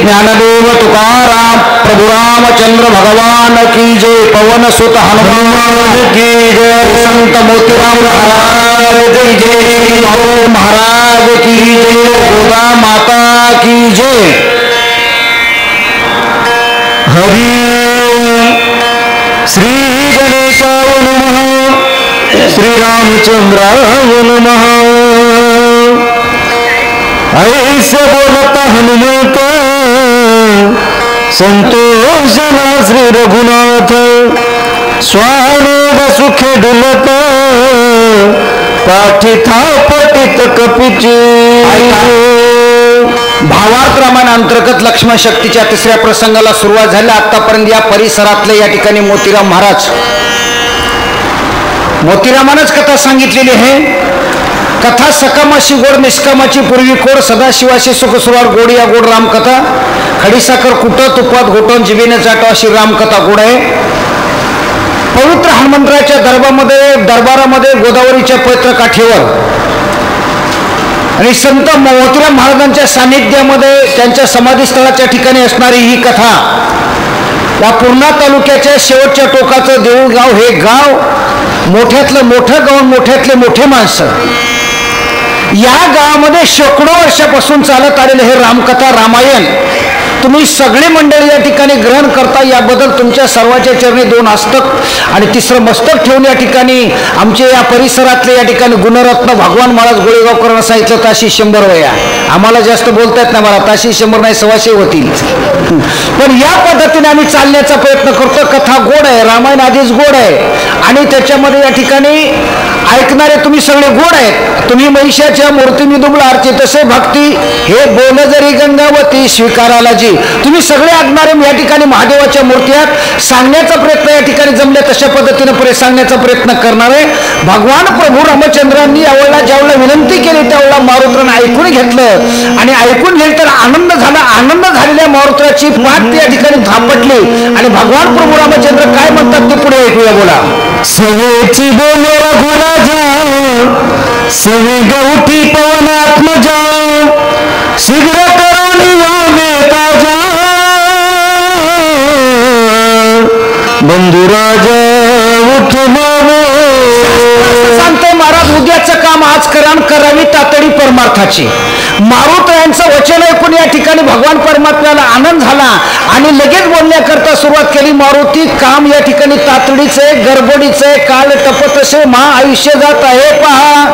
ज्ञानदेव तुकाराम प्रभु रामचंद्र भगवान की जय, पवन सुत हनुमान की जय, संत मोतीराम महाराज की जय, महाराज की जय, गोदा माता की जय। हरि श्री गणेशाय नमः, श्री रामचंद्राय नमः। ऐसे बोलता हनुमंत संतोषना श्री रघुनाथ, स्वानोद सुखे डुलत पाठी थापटित कपिची। भावार्थ रामायण अंतर्गत लक्ष्मण शक्तीच्या तिसऱ्या प्रसंगाला सुरुवात झाली। आतापर्यंत या परिसरातले या ठिकाणी मोतीराम महाराज, मोतीरामानच कथा सांगितलेली आहे। कथा सकामाशी गोड निष्कामाची पूर्वी कोड, सदाशिवाशी सुख सुरवार गोड या गोड रामकथा। खडीसाखर कुटं तुपात घोटून जिभेने चाटो अशी रामकथा गोड आहे। पवित्र हनुमंतराच्या दरबारामध्ये गोदावरीच्या पवित्र काठीवर आणि संत मोतीराम महाराजांच्या सानिध्यामध्ये त्यांच्या समाधीस्थळाच्या ठिकाणी असणारी ही कथा, या पूर्णा तालुक्याच्या शेवटच्या टोकाचं देऊळगाव हे गाव मोठ्यातलं मोठं गाव, मोठ्यातले मोठे माणसं, या गावामध्ये शेकडो वर्षापासून चालत आलेलं हे रामकथा रामायण तुम्ही सगळे मंडळी या ठिकाणी ग्रहण करता, याबद्दल तुमच्या सर्वांच्या चरणी दोन हस्तक आणि तिसरं मस्तक ठेवून या ठिकाणी आमचे या परिसरातले या ठिकाणी गुणरत्न भगवान महाराज गोळेगावकरांना सांगितलं ताशी 100 वया। आम्हाला जास्त बोलता येत नाही, मला ताशी 100 नाही 100 होतील, पण या पद्धतीने आम्ही चालण्याचा प्रयत्न करतो। कथा गोड आहे, रामायण आधीच गोड आहे आणि त्याच्यामध्ये या ठिकाणी ऐकणारे तुम्ही सगळे गोड आहेत। तुम्ही महिषाच्या मूर्ती मी दुबळा आरती तसे भक्ती, हे बोल जरी गंगावती स्वीकाराला जी। तुम्ही सगळे ऐकणारे या ठिकाणी महादेवाच्या मूर्ती आहेत, सांगण्याचा प्रयत्न या ठिकाणी जमले तशा पद्धतीने सांगण्याचा प्रयत्न करणारे भगवान प्रभू रामचंद्रांनी यावेळेला ज्यावेळेला विनंती केली त्यावेळेला मारुत्राने ऐकून घेतलं आणि ऐकून घेतलं तर आनंद झाला। आनंद झालेल्या मारुत्राची पाठ या ठिकाणी थापटली आणि भगवान प्रभू रामचंद्र काय म्हणतात ते पुढे ऐकूया। बोला। सवेची बोले रघुराजा, सवे गवठी पवनात्मजा, शीघ्र करुणी यावे ताजा, बंधुराजा उठ मावे। सांगते महाराज उद्याचं काम आज करावी तातडी परमार्थाची। मारुत यांचं वचन ऐकून या ठिकाणी भगवान परमात्म्याला आनंद झाला आणि लगेच बोलण्याकरता सुरुवात केली। मारुती काम या ठिकाणी तातडीचे गडबडीचे काल टपतसे आयुष्य जात आहे पहा,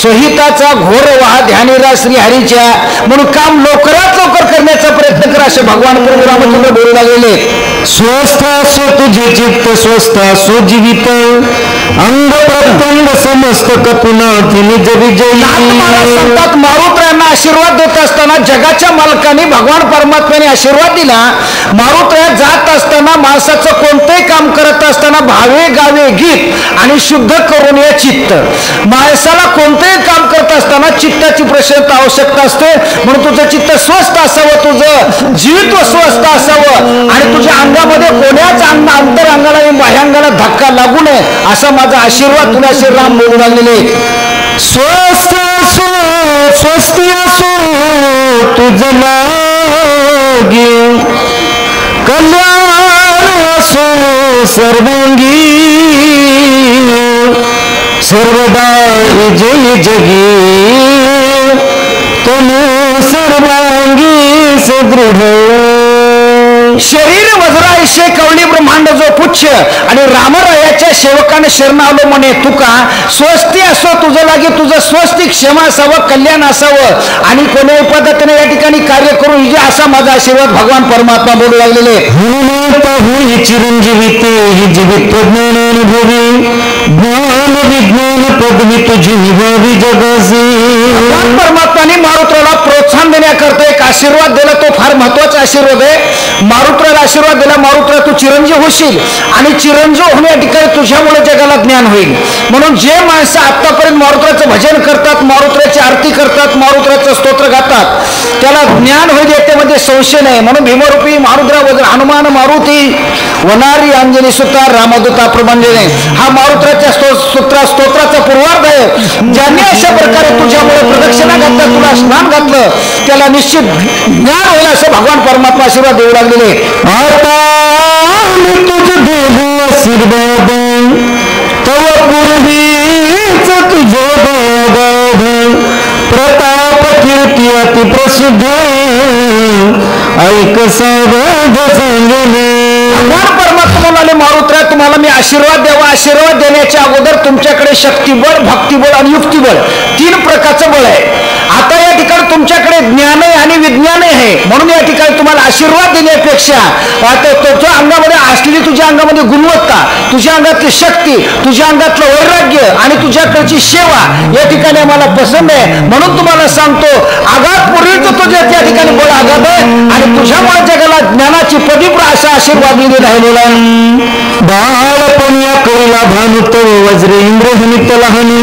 सोहिताचा घोर वाहा ध्यानीरा श्री हरीच्या, म्हणून काम लवकरात लवकर करण्याचा प्रयत्न करा असे भगवान प्रभू रामचंद्र बोलू लागलेले। स्वस्थ असो तुझे चित्त, स्वस्थ असो जीवित, अंग प्रत्यंग समस्त कपुना निज विजयी। संतात मारुत्रायांना आशीर्वाद देत असताना जगाच्या मालकाने भगवान परमात्म्याने आशीर्वाद दिला। मारुत्रया जात असताना माणसाचं कोणतेही काम करत असताना भावे गावे गीत आणि शुद्ध करून या चित्त, माणसाला कोणतेही काम करत असताना चित्ताची प्रशस्त आवश्यकता असते। म्हणून तुझं चित्त स्वस्थ असावं, तुझं जीवित्व स्वस्थ असावं आणि तुझ्या अंगामध्ये कोण्याच अंतरांगाला आणि बाह्यांगाला धक्का लागू नये असा माझा आशीर्वाद तुला श्रीराम बोलू लागलेले। स्वस्थ असो स्वस्थ असो तुझं लागी, कल्याण असो सर्वांगी, सर्वदा जय जगी, तनु सर्वांगी सदृढ। शरीर वज्रायशे कवली ब्रह्मांड जो पुच्छ आणि रामरायाच्या सेवकाने शरण आलो म्हणे तुका, स्वस्ती असो तुझं लागे, तुझं स्वस्ती क्षेम असावं, कल्याण असावं आणि कोण्याही पद्धतीने या ठिकाणी कार्य करू हिजे असा माझा आशीर्वाद भगवान परमात्मा बोलू लागलेले। हनुमंत चिरंजीवी ते हि जीवित ज्ञानानुभवी, ज्ञान विज्ञान पदवी तुझी निभावी जगासी। भगवान परमात्माने मारुत्राला प्रोत्साहन देण्याकरता एक आशीर्वाद दिला, तो फार महत्वाचा आशीर्वाद आहे। मारुत्राला आशीर्वाद दिला, मारुत्रा तू चिरंजीव होशील आणि चिरंजीव होण्या ठिकाणी तुझ्यामुळे जगाला ज्ञान होईल। म्हणून जे माणसं आतापर्यंत मारुत्राचं भजन करतात, मारुत्राची आरती करतात, मारुत्राचं स्तोत्र गातात, त्याला ज्ञान होईल याच्यामध्ये संशय नाही। म्हणून भीमरूपी मारुद्रा वज्र हनुमान मारुती वनारी अंजनी सुता रामदूता प्रबंधने, हा मारुत्राच्या स्तोत्राचा पूर्वार्ध आहे. ज्यांनी अशा प्रकारे तुझ्यामुळे प्रदक्षिणा घातल्या, तुला स्नान घातलं, त्याला निश्चित ज्ञान होईल असं भगवान परमात्मा आशीर्वाद देऊ लागलेले. आता मी तुझ देऊ आशीर्वाद तव पूर्वीच तुझे बाबाध प्रताप कीर्ती अति प्रसिद्ध ऐक सावध सांगले. भगवान परमात्मा म्हणाले, मारुत्र्या तुम्हाला मी आशीर्वाद द्यावा. आशीर्वाद देण्याच्या अगोदर तुमच्याकडे शक्तिबळ, भक्तिबळ आणि युक्तिबळ 3 प्रकारचं बळ आहे. आता या ठिकाणी तुमच्याकडे ज्ञान आहे आणि विज्ञान आहे, म्हणून या ठिकाणी तुम्हाला आशीर्वाद देण्यापेक्षा तुझ्या अंगामध्ये असलेली, तुझ्या अंगामध्ये गुणवत्ता, तुझ्या अंगातली शक्ती, तुझ्या अंगातलं वैराग्य आणि तुझ्याकडची सेवा या ठिकाणी आम्हाला पसंत आहे. म्हणून तुम्हाला सांगतो, आघात पूर्वीच तुझ्या त्या ठिकाणी बळ आघात आहे आणि तुझ्यामुळे जगाला ज्ञानाची पदीप्र असा आशीर्वाद दिले राहिलेला आहे. बाळपण्या करीला भानुत वज्रे इंद्र हनित लहानी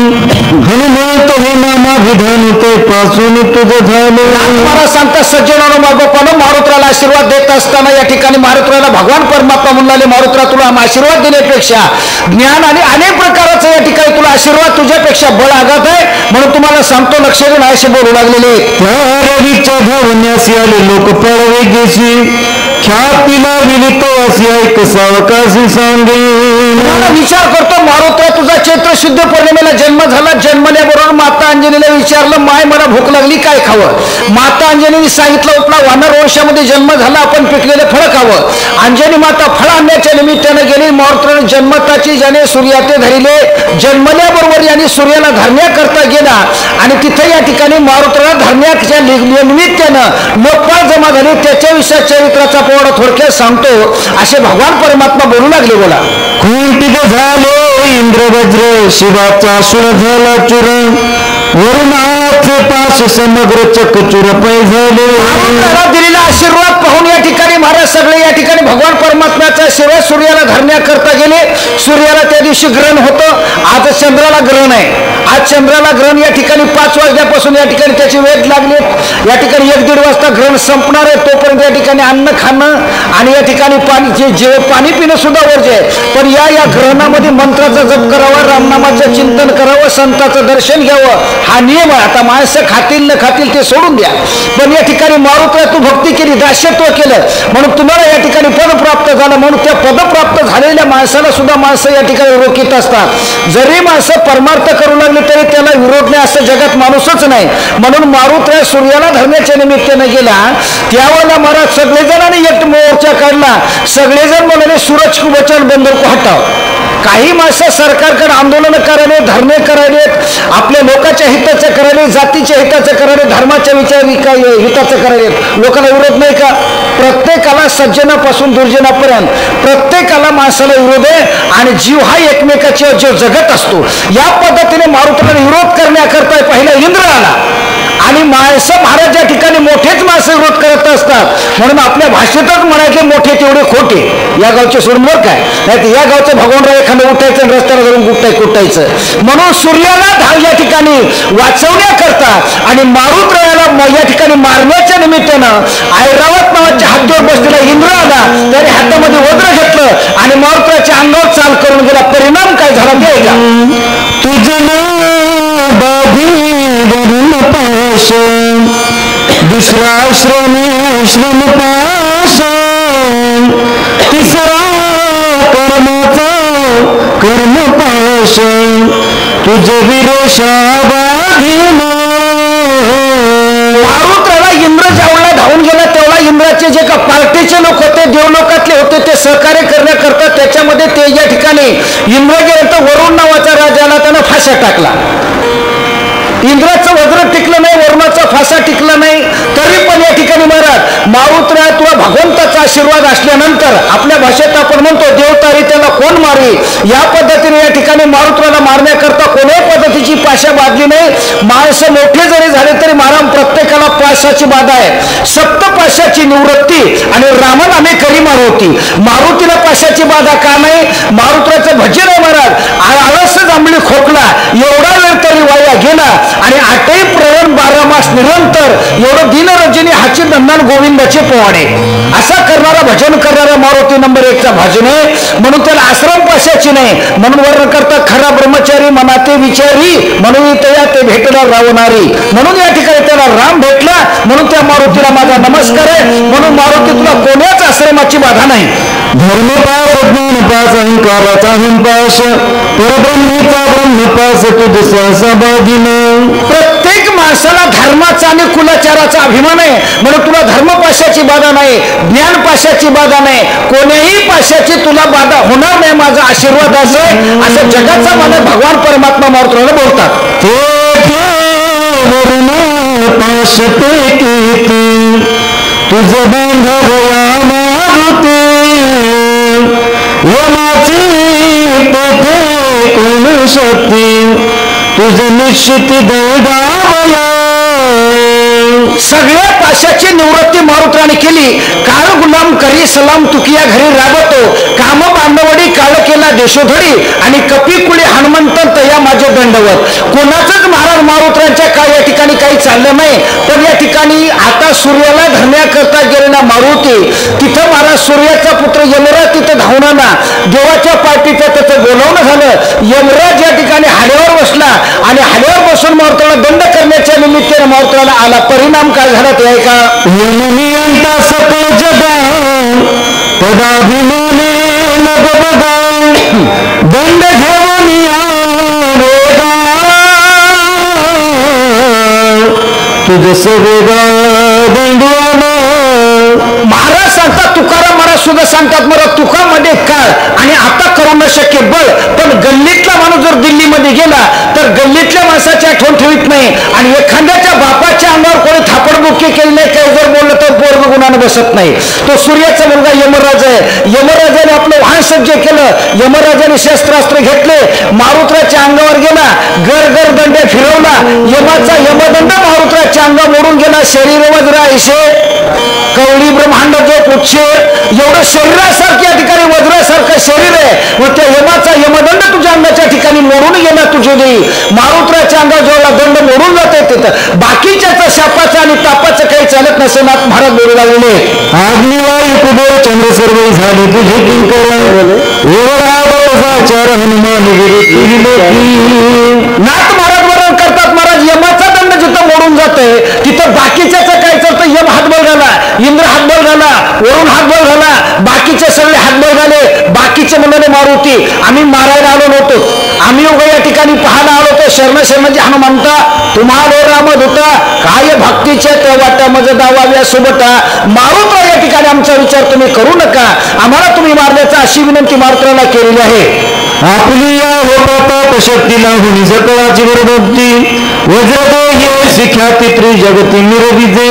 हनुमंत हे नामा विधानुत पासून तुझं झालं. मला सांगता सज्जनानो बाबापानं मारुत्राला आशीर्वाद देत असताना या ठिकाणी मारुत्राला भगवान परमात्मा म्हणाले, मारुत्रा तुला आशीर्वाद देण्यापेक्षा ज्ञान आणि अनेक प्रकारचं या ठिकाणी तुला आशीर्वाद, तुझ्यापेक्षा बळ आघात आहे. म्हणून तुम्हाला सांगतो, लक्ष देऊन असे बोलू लागलेले. त्या रवीच्या धावण्यासी आले लोक पळवे गेशी ख्यातीला विलित असे ऐक सावकाशी सांगे. विचार करतो, मारुत्रा तुझा चैत्र शुद्ध पौर्णिमेला जन्म झाला. जन्मल्याबरोबर माता अंजनीला विचारलं, माय मला भूक लागली, काय खावं? माता अंजनीने सांगितलं, आपला वानर वंशामध्ये जन्म झाला, आपण पिकलेलं फळ खावं. अंजनी माता फळ आणण्याच्या निमित्तानं गेली. मारुत्राने जन्मताची ज्याने सूर्याते धरिले, जन्मल्याबरोबर याने सूर्याला धरण्याकरता गेला आणि तिथे या ठिकाणी मारुत्राला धरण्याच्या निमित्तानं लोकपाल जमा झाले. त्याच्याविषयी चरित्राचा पोवाडा थोडक्यात सांगतो, असे भगवान परमात्मा बोलू लागले. बोला. कुंटित झाले इंद्र वज्र शिवाचा सुर झाला चुर वरुणाच पास समग्र चकचुर पै झाले. दिलेला आशीर्वाद पाहून या ठिकाणी महाराज सगळे या ठिकाणी भगवान परमात्म्याचा आशीर्वाद सूर्याला धरण्याकरता गेले. सूर्याला त्या दिवशी ग्रहण होतं. आज चंद्राला ग्रहण आहे. आज चंद्राला ग्रहण या ठिकाणी 5 वाजल्यापासून या ठिकाणी त्याचे वेध लागले. या ठिकाणी 1-1.5 वाजता ग्रहण संपणार आहे. तोपर्यंत या ठिकाणी अन्न खाणं आणि या ठिकाणी पाणी पिणं सुद्धा वर्ज्य आहे. पण या ग्रहणामध्ये मंत्राचा जप करावा, रामनामाचं चिंतन करावं, संतांचं दर्शन घ्यावं, हा नियम आहे. आता माणसं खातील न खातील ते सोडून द्या, पण या ठिकाणी मारुत्रा तू भक्ती केली, दास्यत्व केलं, म्हणून तुम्हाला या ठिकाणी पद प्राप्त झालं. म्हणून त्या पद प्राप्त झालेल्या माणसाला सुद्धा माणसं या ठिकाणी रोखीत असतात. जरी माणसं परमार्थ करू लागले तरी त्याला विरोध नाही, असं जगात माणूसच नाही. म्हणून मारुत्रा सूर्याला धरण्याच्या निमित्तानं गेला. त्यावेळेला महाराज सगळेजणांनी एक मोर्चा काढला. सगळेजण म्हणाले, सूरज को बचाव, बंदर को हटाव. काही माणसं सरकारकडे आंदोलन करायले, धरणे करायले, आपल्या लोकांच्या हिताचं करायले, जातीच्या हिताचं करायले, धर्माच्या हिताचं करायले. लोकांना विरोध नाही का? प्रत्येकाला सज्जनापासून दुर्जनापर्यंत प्रत्येकाला माणसाला विरोध आहे आणि जीव हा एकमेकाचे जो जगत असतो. या पद्धतीने मारुतीला विरोध करण्याकरता पहिला इंद्र आला आणि माणसं महाराज या ठिकाणी मोठेच माणसं विरोध करत असतात. म्हणून आपल्या भाषेतच म्हणायचे मोठे तेवढे खोटे. या गावचे सोडून काय नाही, या गावचं भगवानराव एखादं उठायचं आणि रस्त्याला धरून कुटायचं. म्हणून सूर्याला या ठिकाणी वाचवण्याकरता आणि मारुतरायाला या ठिकाणी मारण्याच्या निमित्तानं ऐरावत नावाच्या हत्तीवर बसलेला इंद्र आला. त्याने हातामध्ये वज्र घेतलं आणि मारुतरायाच्या अंगावर चाल करून गेला. परिणाम काय झाला ते ऐका. तुझं वरून पाश दुसरा श्रम पाश तिसरा कर्माचा कर्म पाश तुझ विरोशाबाधीन. मारुत्राला इंद्र ज्यावेळेला धावून गेला तेवढा इंद्राचे जे का पार्टीचे लोक होते, देवलोकातले होते, ते सहकार्य करण्याकरता त्याच्यामध्ये ते या ठिकाणी इंद्र गेले तर वरुण नावाच्या राजाला त्यानं फाशा टाकला. इंद्राचं वज्र टिकलं नाही, वरुणाचा फासा टिकला नाही. तरी पण या ठिकाणी महाराज मारुत्रा तुला भगवंताचा आशीर्वाद असल्यानंतर आपल्या भाषेत आपण म्हणतो, देवतारी त्याला कोण मारी. या पद्धतीने या ठिकाणी मारुत्राला मारण्याकरता कोणत्याही पद्धतीची पाशा बांधली नाही. माणसं मोठे जरी झाले तरी महाराज प्रत्येकाला पाशाची बाधा आहे. 7 पाशाची निवृत्ती आणि रामनामे करी मारुती. मारुतीला पाशाची बाधा का नाही? मारुतीचं भजन आहे महाराज. आळस जांभळी खोकला एवढा वेळ तरी वाया गेला आणि आठही प्रवण 12 मास निरंतर एवढं दिनरंजनी हाची नंदन गोविंदाचे पोवाडे असा करणारा भजन करणारा मारुती नंबर 1चा भजन आहे. म्हणून त्याला आश्रम पाशाची नाही. म्हणून वर्ण करता खरा ब्रह्मचारी मनाते विचारी म्हणून तया ते भेटला रावणारी. म्हणून या ठिकाणी त्याला राम भेटला. म्हणून त्या मारुतीला माझा नमस्कार आहे. म्हणून मारुती तुला कोण्याच आश्रमाची बाधा नाही. धर्मपास ज्ञानपास अहंकाराचा हिंपास परब्रह्मीचा ब्रह्मपास तुझ सहसा बाधीन. प्रत्येक माणसाला धर्माचा आणि कुलाचाराचा अभिमान आहे. म्हणून तुला धर्मपाशाची बाधा नाही, ज्ञानपाशाची बाधा नाही, कोण्याही पाशाची तुला बाधा होणार नाही. माझा आशीर्वाद असेल असं जगाचा मला भगवान परमात्मा मारुतीला बोलतात. पाश तुझ बांधवया मारुती यमाची पथे कोण शक्ती तुझ निश्चित दैदावया. सगळ्या पाशाची निवृत्ती मारुतीने केली. काळ गुलाम करी सलाम तुकिया घरी राबतो काम बांधवडी काळ केला देशोधडी आणि कपिकुळी हनुमंत तया माझे दंडवत. कोणाचंच महाराज मारुतीच्या काळ या ठिकाणी काही चाललं नाही. पण या ठिकाणी आता सूर्याला धरण्याकरता गेलेला मारुती तिथं महाराज सूर्याचा पुत्र यमराज तिथं धावून आला. देवाच्या पार्टीचं त्याचं बोलावणं झालं. यमराज या ठिकाणी हाड्यावर बसला आणि हाड्यावर बसून मारुतीला दंड करण्याच्या निमित्ताने मारुतीला आला. परिणाम काय झाला ते ऐका. यमुनियंता सकळ जगा पदाभिमाने नग बघा दंड घेऊन तुझ सवेगा दंडवाना. महाराज सांगतात तुकाराम महाराज सुद्धा सांगतात मला तुकामध्ये काळ आणि आता करू न शक्य बळ. पण गल्लीतला माणूस जर दिल्लीमध्ये गेला तर गल्लीतल्या माणसाची आठवण ठेवीत नाही आणि एखाद्याच्या बापाच्या अंगावर कोणी थापडबुक्की केली नाही काही जर बोललं तर पोरग गुणाने बसत नाही. तो सूर्याचा मुलगा यमराज आहे. यमराजाने आपलं वाहन सज्ज केलं. यमराजाने शस्त्रास्त्र घेतले. मारुतीच्या अंगावर गेला. गर दंड फिरवला. यमाचा यमदंड मारुतीच्या अंगा मोडून गेला. शरीर वज्र ऐशे कवळी ब्रह्मांड जो पुच्छे एवढं शरीरासारखं या ठिकाणी वज्रासारखं शरीर आहे. व त्या यमाचा यमदंड तुझ्या अंगाच्या ठिकाणी मोडून गेला. तुझे देई मारुतीच्या अंगावर जेवढा दंड मोडून जाते तिथं बाकीच्याच शापाचं आणि तापाचं काही चालत नसेल. नाथ महाराज बोलू लागलेले अग्निवायू कुबेर चंद्र सर्व झाले तुझे किंकर एवढा हनुमान नाथ महाराज वर्णन करतात. महाराज यमाचा दंड जिथं मोडून जातोय तिथं बाकीच्याच काय चालतं. यम हातबळ झाला, इंद्र हातबळ झाला, वरुण हातबळ झाला, बाकीचे सगळे हातबळ झाले. बाकीचे म्हणाले मारुती आम्ही मारायला आलो नव्हतो, आम्ही उगा या ठिकाणी पाहायला आलो होतो. शरण हनुमंता तुम्हाला राम धुता काय भक्तीच्या त्या वाट्या मज दावाव्या सोबता. मारुत या ठिकाणी आमचा विचार तुम्ही करू नका. आम्हाला तुम्ही मारण्याचा अशी विनंती मारुतीला केलेली आहे. आपली या होता शक्तीला होणी सकळाची बरोबरती वज्रदेही शिख्याती त्रिजगती निरोगीचे.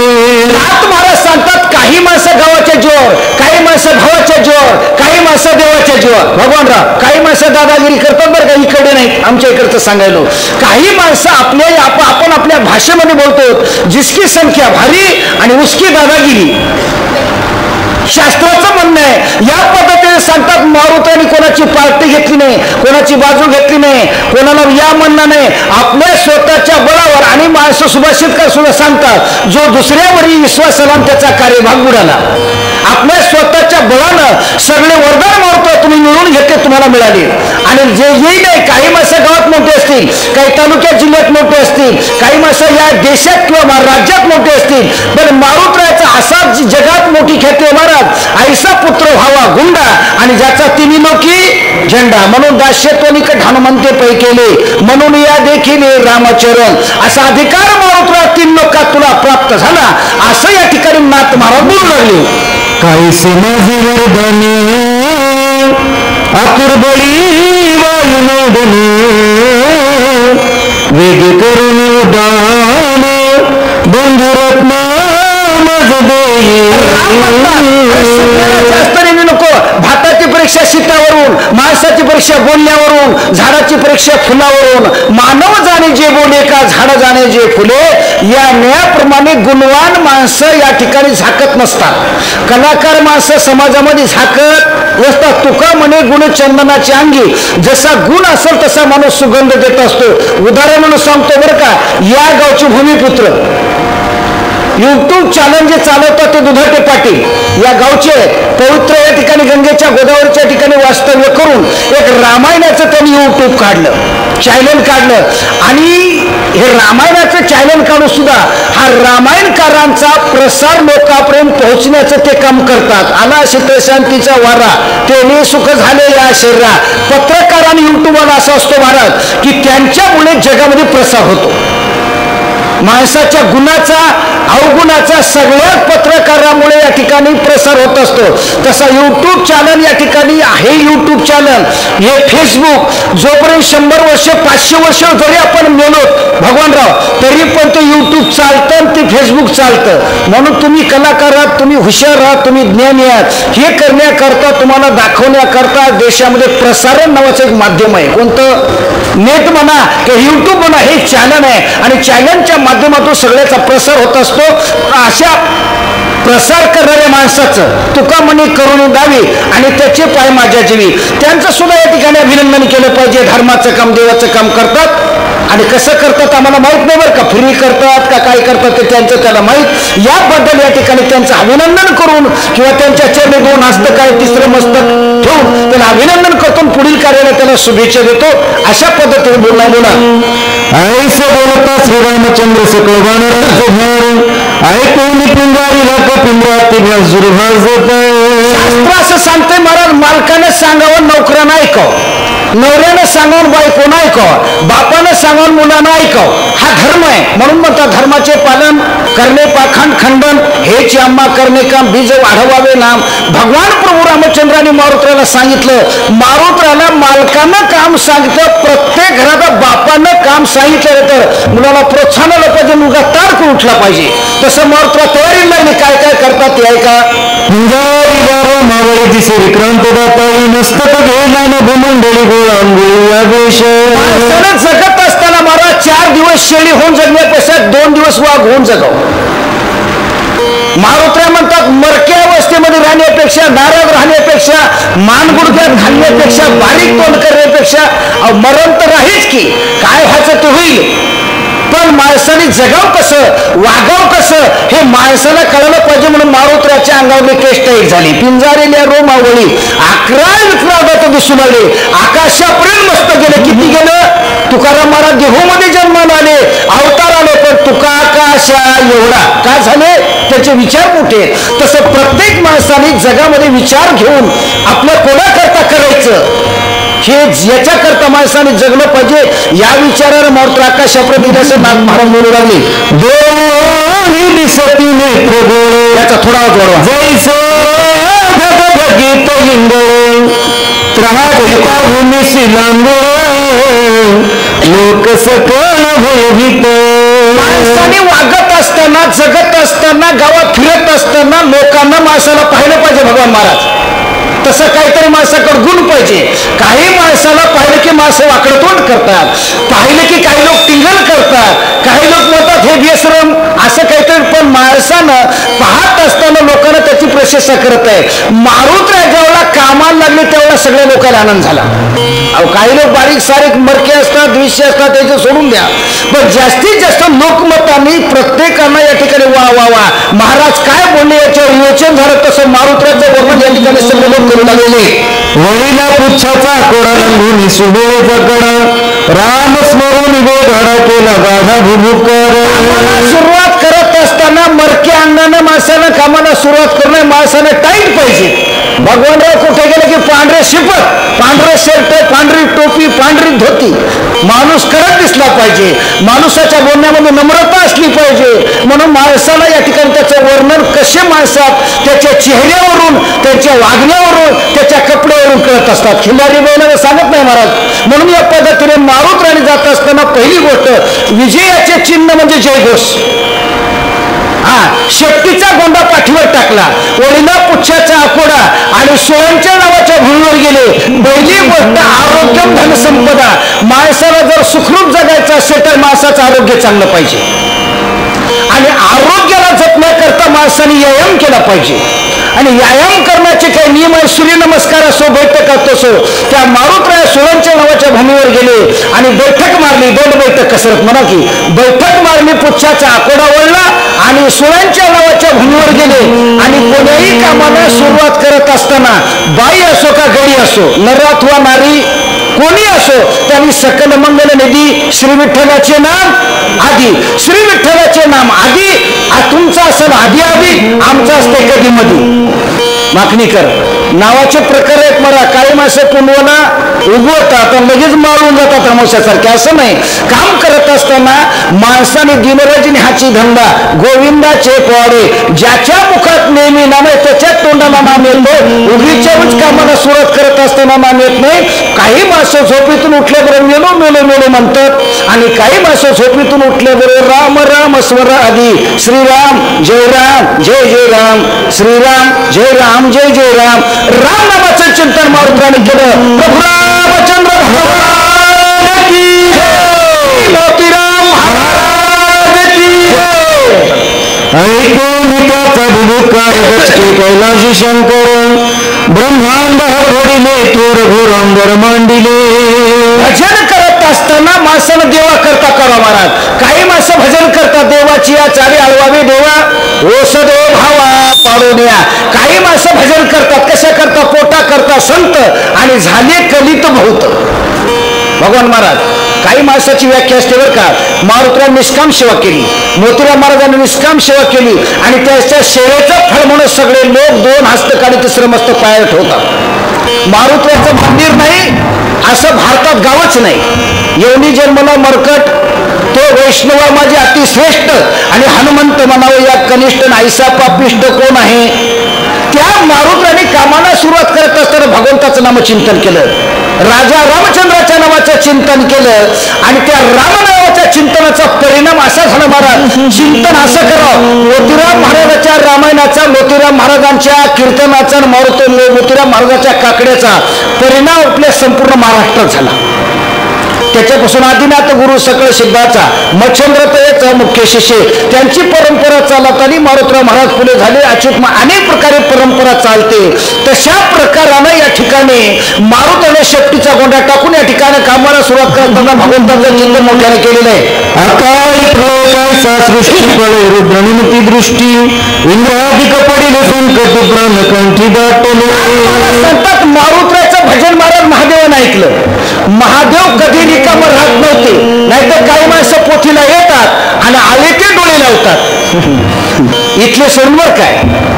नाथ महाराज सांगतात काही माणसं गावाच्या जीवावर, काही माणसं भावाच्या जीवावर, काही माणसं देवाच्या जीवावर. भगवानराव काही माणसं दादागिरी करतात बरं का. इकडे नाही आमच्या इकडचं सांगायलो. काही माणसं आपण आपल्या भाषेमध्ये बोलतो जिसकी संख्या भारी आणि उसकी दादागिरी. शास्त्राचं म्हणणं आहे. या पद्धतीने सांगतात मारुतीने कोणाची पार्टी घेतली नाही, कोणाची बाजू घेतली नाही, कोणाला या म्हणणं नाही. आपल्या स्वतःच्या बळावर आणि माणसं सुभाषितकार सुद्धा सांगतात जो दुसऱ्यावरही विश्वास आला त्याचा कार्यभाग बुडाला. आपल्या स्वतःच्या बळानं सगळे वरदान मारुती तुम्ही मिळवून घेतले तुम्हाला मिळाले. आणि जे येई नाही काही माणसं गावात मोठे असतील, काही तालुक्यात जिल्ह्यात मोठे असतील, काही माणसं या देशात किंवा राज्यात मोठे असतील. पण मारुतीचा असा जगात मोठी ख्याती महाराज ऐसा पुत्र व्हावा गुंडा आणि ज्याचा तिन्ही लोकी झेंडा. म्हणून दास्यत्व निकट हनुमंते पै केले म्हणून या देखील रामचरण असा अधिकार मारुतीला 3 लोकात तुला प्राप्त झाला असं या ठिकाणी नाथ महाराज बोलू लागले. काही समाजी वर्धने आतुर बळी वायुनोदने वेग करून उडान बंधुरत्न मज देई. नको. भाताची परीक्षा शीतावरून, माणसाची परीक्षा बोलण्यावरून, झाडाची परीक्षा फुलावरून. मानव जाणे जे बोले का झाड जाणे जे फुले, या न्यायाप्रमाणे गुणवान माणसं या ठिकाणी झाकत नसतात. कलाकार माणसं समाजामध्ये झाकत नसतात. तुका म्हणे गुण चंदनाची अंगी, जसा गुण असेल तसा माणूस सुगंध देत असतो. उदाहरण म्हणून सांगतो बरं का, या गावचे भूमिपुत्र युट्यूब चॅनल जे चालवतात ते दुधाटे पाटील या गावचे पवित्र या ठिकाणी गंगेच्या गोदावरीच्या ठिकाणी वास्तव्य करून एक रामायणाचं त्यांनी युट्यूब काढलं, चॅनल काढलं. आणि हे रामायणाचं चॅनल काढून सुद्धा हा रामायणकारांचा प्रसार लोकांपर्यंत पोहोचण्याचं ते काम करतात. आला शीतशांतीचा वारा तेने सुख झाले या शरीरा. पत्रकार आणि युट्यूबवाला असा असतो महाराज की त्यांच्यामुळे जगामध्ये प्रसार होतो. माणसाच्या गुणाचा अवगुणाचा सगळ्याच पत्रकारामुळे या ठिकाणी प्रसार होत असतो. तसा युट्यूब चॅनल या ठिकाणी आहे. युट्यूब चॅनल हे फेसबुक जोपर्यंत 100 वर्ष 500 वर्ष जरी आपण मेलो भगवानराव तरी पण ते युट्यूब चालतं आणि ते फेसबुक चालतं. म्हणून तुम्ही कलाकार आहात, तुम्ही हुशार आहात, तुम्ही ज्ञानी आहात. हे करण्याकरता तुम्हाला दाखवण्याकरता देशामध्ये प्रसारण नावाचं एक माध्यम आहे. कोणतं? नेट म्हणा किंवा युट्यूब म्हणा, हे चॅनल आहे आणि चॅनलच्या माध्यमातून सगळ्याचा प्रसार होत असतो. अशा प्रसार करणाऱ्या माणसाचं तुका म्हणे करुणी दावी आणि त्याचे पाय माझ्या जीवी, त्यांचं सुद्धा या ठिकाणी अभिनंदन केलं पाहिजे. धर्माचं काम देवाचं काम करतात आणि कसं करतात आम्हाला माहित नाही बरं का, फ्री करतात का काय करतात ते त्यांचं त्याला माहीत. याबद्दल या ठिकाणी त्यांचं अभिनंदन करून किंवा त्यांच्या चरणी 2 हस्त काय 3रं मस्तक ठेवून त्याला अभिनंदन करतो, पुढील कार्याला त्याला शुभेच्छा देतो. अशा पद्धतीने बोला ऐसे बोलता श्रीरामचंद्र सकळ वानरांचं भार ऐकून पिंजारीला कपिंद्राती भाजूर भाजत. शास्त्र असं सांगतंय महाराज, मालकानं सांगावं नोकरानं ऐकावं, नवऱ्यानं सांगावून बायकोनं ऐकावं, बापानं सांगावून मुलानं ऐकावं. हा धर्म आहे. म्हणून म्हणतात धर्माचे पालन करणे पाखंड खंडन हेच आम्हा करणे काम बीज वाढवावे नाम. भगवान प्रभू रामचंद्राने मारुत्राला सांगितलं, मारुत्राला मालकानं काम सांगितलं, प्रत्येक घरात बापानं काम सांगितलं तर मुलाला प्रोत्साहन आलं पाहिजे, मुलगा तारक उठला पाहिजे. तसं मारुत्रा तयारी लागली. काय काय करतात ते ऐका. मावळी दिसे विक्रांत दाताळी मस्तक गेला न भूमंडळी गोळांगोळी आदेश. जगत असताना महाराज 4 दिवस शेळी होऊन जगण्यापेक्षा 2 दिवस वाघ होऊन जगावं. मारुत्र्या म्हणतात मरक्या अवस्थेमध्ये राहण्यापेक्षा, नाराज राहण्यापेक्षा, मानगुडघ्यात घालण्यापेक्षा, बारीक तोंड करण्यापेक्षा मरण तर आहेच की, काय व्हायचं ते होईल. पण माणसाने जगाव कसं, वागाव कसं हे माणसाला कळलं पाहिजे. म्हणून मारुत्राच्या अंगावरली केष्ट झाली. पिंजारेल्या रोमावळी 11 विक्रांत दिसून आले. आकाशापर्यंत मस्त गेले. किती गेलं? तुकाराम महाराज देहूमध्ये जन्माला आले, अवतार आले, पण तुका आकाशा एवढा का झाले? त्याचे विचार मोठे. तसं प्रत्येक माणसाने जगामध्ये विचार घेऊन आपलं कोणाकरता करायचं हे याच्याकरता माणसाने जगलं पाहिजे. या विचाराने मारुत्र आकाशाप्रती असं नाग महाराज बोलू लागले. याचा थोडा वाढवा. जैसे गीत लोक सकल भयभीत. माणसाने वागत असताना, जगत असताना, गावात फिरत असताना लोकांना माणसाला पाहिलं पाहिजे. भगवान महाराज तसं काहीतरी माणसाकडे गुण पाहिजे. काही माणसाला पाहिलं की माणसं वाकडं तोंड करतात, पाहिलं की काही लोक टिंगल करतात, काही लोक म्हणतात हे बेसरम असं काहीतरी. पण माणसानं पाहत असताना लोकांना त्याची प्रशंसा करत आहे. मारुत्र जेवढा कामाला लागले तेवढा सगळ्या लोकांना आनंद झाला. काही लोक बारीक सारीक मरके असतात, द्विष्य असतात, त्याचं सोडून द्या. पण जास्तीत जास्त लोकमतांनी प्रत्येकांना या ठिकाणी वा वा वा महाराज काय बोलले याच्यावर विवेचन झालं. तसं मारुत्राचं वर्णन या ठिकाणी सगळे लोक करू लागलेले. वळीला पुच्छाचा कोडा रंगून सुबेचा कडा राम स्मरून गोधडा केला गाढा भुभुकर. सुरुवात करत असताना मरक्या अंगाने माणसाला कामाला सुरुवात करणं. माणसाला टाईट पाहिजे. भगवानराव कुठे गेले की पांढरे शिपट, पांढरे शर्ट, पांढरी टोपी, पांढरी धोती. माणूस करत दिसला पाहिजे. माणसाच्या बोलण्यामध्ये नम्रता असली पाहिजे. म्हणून माणसाला या ठिकाणी त्याचं वर्णन कसे माणसात त्याच्या चेहऱ्यावरून, त्याच्या वागण्यावरून, त्याच्या कपड्यावरून कळत असतात. खिल्लारी बैलाला सांगत नाही महाराज. म्हणून या पद्धतीने मारुत्राने जात असताना पहिली गोष्ट विजयाचे चिन्ह म्हणजे जयघोष. शेपटीचा गोंडा पाठीवर टाकला, वळीला पुच्छाचा आकोडा आणि सोळांच्या नावाच्या भूमीवर गेले. पहिली गोष्ट आरोग्यम धनसंपदा. माणसाला जर सुखरूप जगायचं असेल तर माणसाचं आरोग्य चांगलं पाहिजे आणि आरोग्याला जपण्याकरता माणसाने व्यायाम केला पाहिजे. आणि व्यायाम करण्याचे काही नियम आहे. सूर्यनमस्कार असो, बैठक असो. त्या मारुतराया सोळांच्या नावाच्या भूमीवर गेले आणि बैठक मारली. दंड बैठक कसरत म्हणा की बैठक मारली. पुच्छाचा आकोडा वळला आणि सोळांच्या नावाच्या भूमीवर गेले. आणि कोणत्याही कामाला सुरुवात करत असताना बाई असो का गडी असो, नर अथवा नारी कोणी असो, त्यांनी सकल मंगल निधी श्री विठ्ठलाचे नाम आधी, श्री विठ्ठलाचे नाम आधी. तुमचा असेल आधी आधी, आमचा असते कधी मधी. माखणीकर नावाचे प्रकार आहेत. मला काही माणसं पुनवला उगवतात आणि लगेच मारून जातात अमावस्यासारखे. असं नाही. काम करत असताना माणसाने दिनरजनी हाची धंदा गोविंदाचे पोवाडे. ज्याच्या मुखात नेहमी नाम आहे त्याच्याच तोंडाला नाम येतो. उगीच्या कामाला सुरुवात करत असताना नाम येत नाही. काही माणसं झोपेतून उठल्याबरोबर मेलो मेलो मेलो म्हणतात आणि काही माणसं झोपेतून उठल्याबरोबर राम राम स्वर आधी श्रीराम जय राम जय जय राम, श्रीराम जय राम जय जय राम. राम नामाचं चिंतन मारुतीने केलं. प्रभू रामचंद्र भगवान की जय, मोतीराम महाराज की जय. ऐकून त्याचा बुबुकार गचके कैलासी शंकर, ब्रह्मांड हरवडिले थोर घोरांबर मांडिले. भजन करत असताना माणसानं देवा करता करा महाराज. काही माणसं भजन करतात देवाची आचारी आळवावे देवा ओस देव भावा पाडू द्या. काही माणसं भजन करतात कशा करता पोटा करता संत आणि झाले कलित बहुत. भगवान महाराज काही माणसाची व्याख्या असते बरं का. मारुतीराम निष्काम सेवा केली, मोतीराम महाराजांनी निष्काम सेवा केली आणि त्याच्या सेवेचं फळ म्हणून सगळे लोक दोन हस्त काढी तिसरं मस्त पायात ठेवतात. मारुतीराचं मंदिर नाही असं भारतात गावच नाही. येवनी जन्मला मरकट तो वैष्णवा माझे अतिश्रेष्ठ आणि हनुमंत म्हणावं या कनिष्ठ नाहीसा पापिष्ट कोण आहे. त्या मारुतीने कामाला सुरुवात करत असताना भगवंताचं नामचिंतन केलं. राजा रामचंद्राच्या नावाचं चिंतन केलं आणि त्या राम नावाच्या चिंतनाचा परिणाम असा झाला. महाराज चिंतन असं करावं. मोतीराम महाराजाच्या रामायणाचा, मोतीराम महाराजांच्या कीर्तनाचा, मोतीराम महाराजाच्या काकड्याचा परिणाम आपल्या संपूर्ण महाराष्ट्रात झाला. त्याच्यापासून आदिनाथ गुरु सकळ सिद्धाचा मच्छंद्रतयाचा मुख्य शिष्य त्यांची परंपरा चालत आली. मारुतीराव महाराज पुढे झाले. अच्युत अनेक प्रकारे परंपरा चालते. तशा प्रकारानं या ठिकाणी मारुतीने शेपटीचा गोंडा टाकून या ठिकाणी कामाला सुरुवात करताना भगवंताचं चिंतन मोठ्याने केलेलं आहे. अकाळी प्रकाशा सृष्टी फळे रुद्रनिमिती दृष्टी इंद्राधिक पडिले संकट प्राण कंठी दाटले. सांगतात मारुतीचं भजन महाराज महादेवानं ऐकलं. महादेव कधी रिकामं राहत नव्हते. नाहीतर काही माणसं पोथीला येतात आणि आले ते डोळे लावतात. इथले सोडवर काय नाही.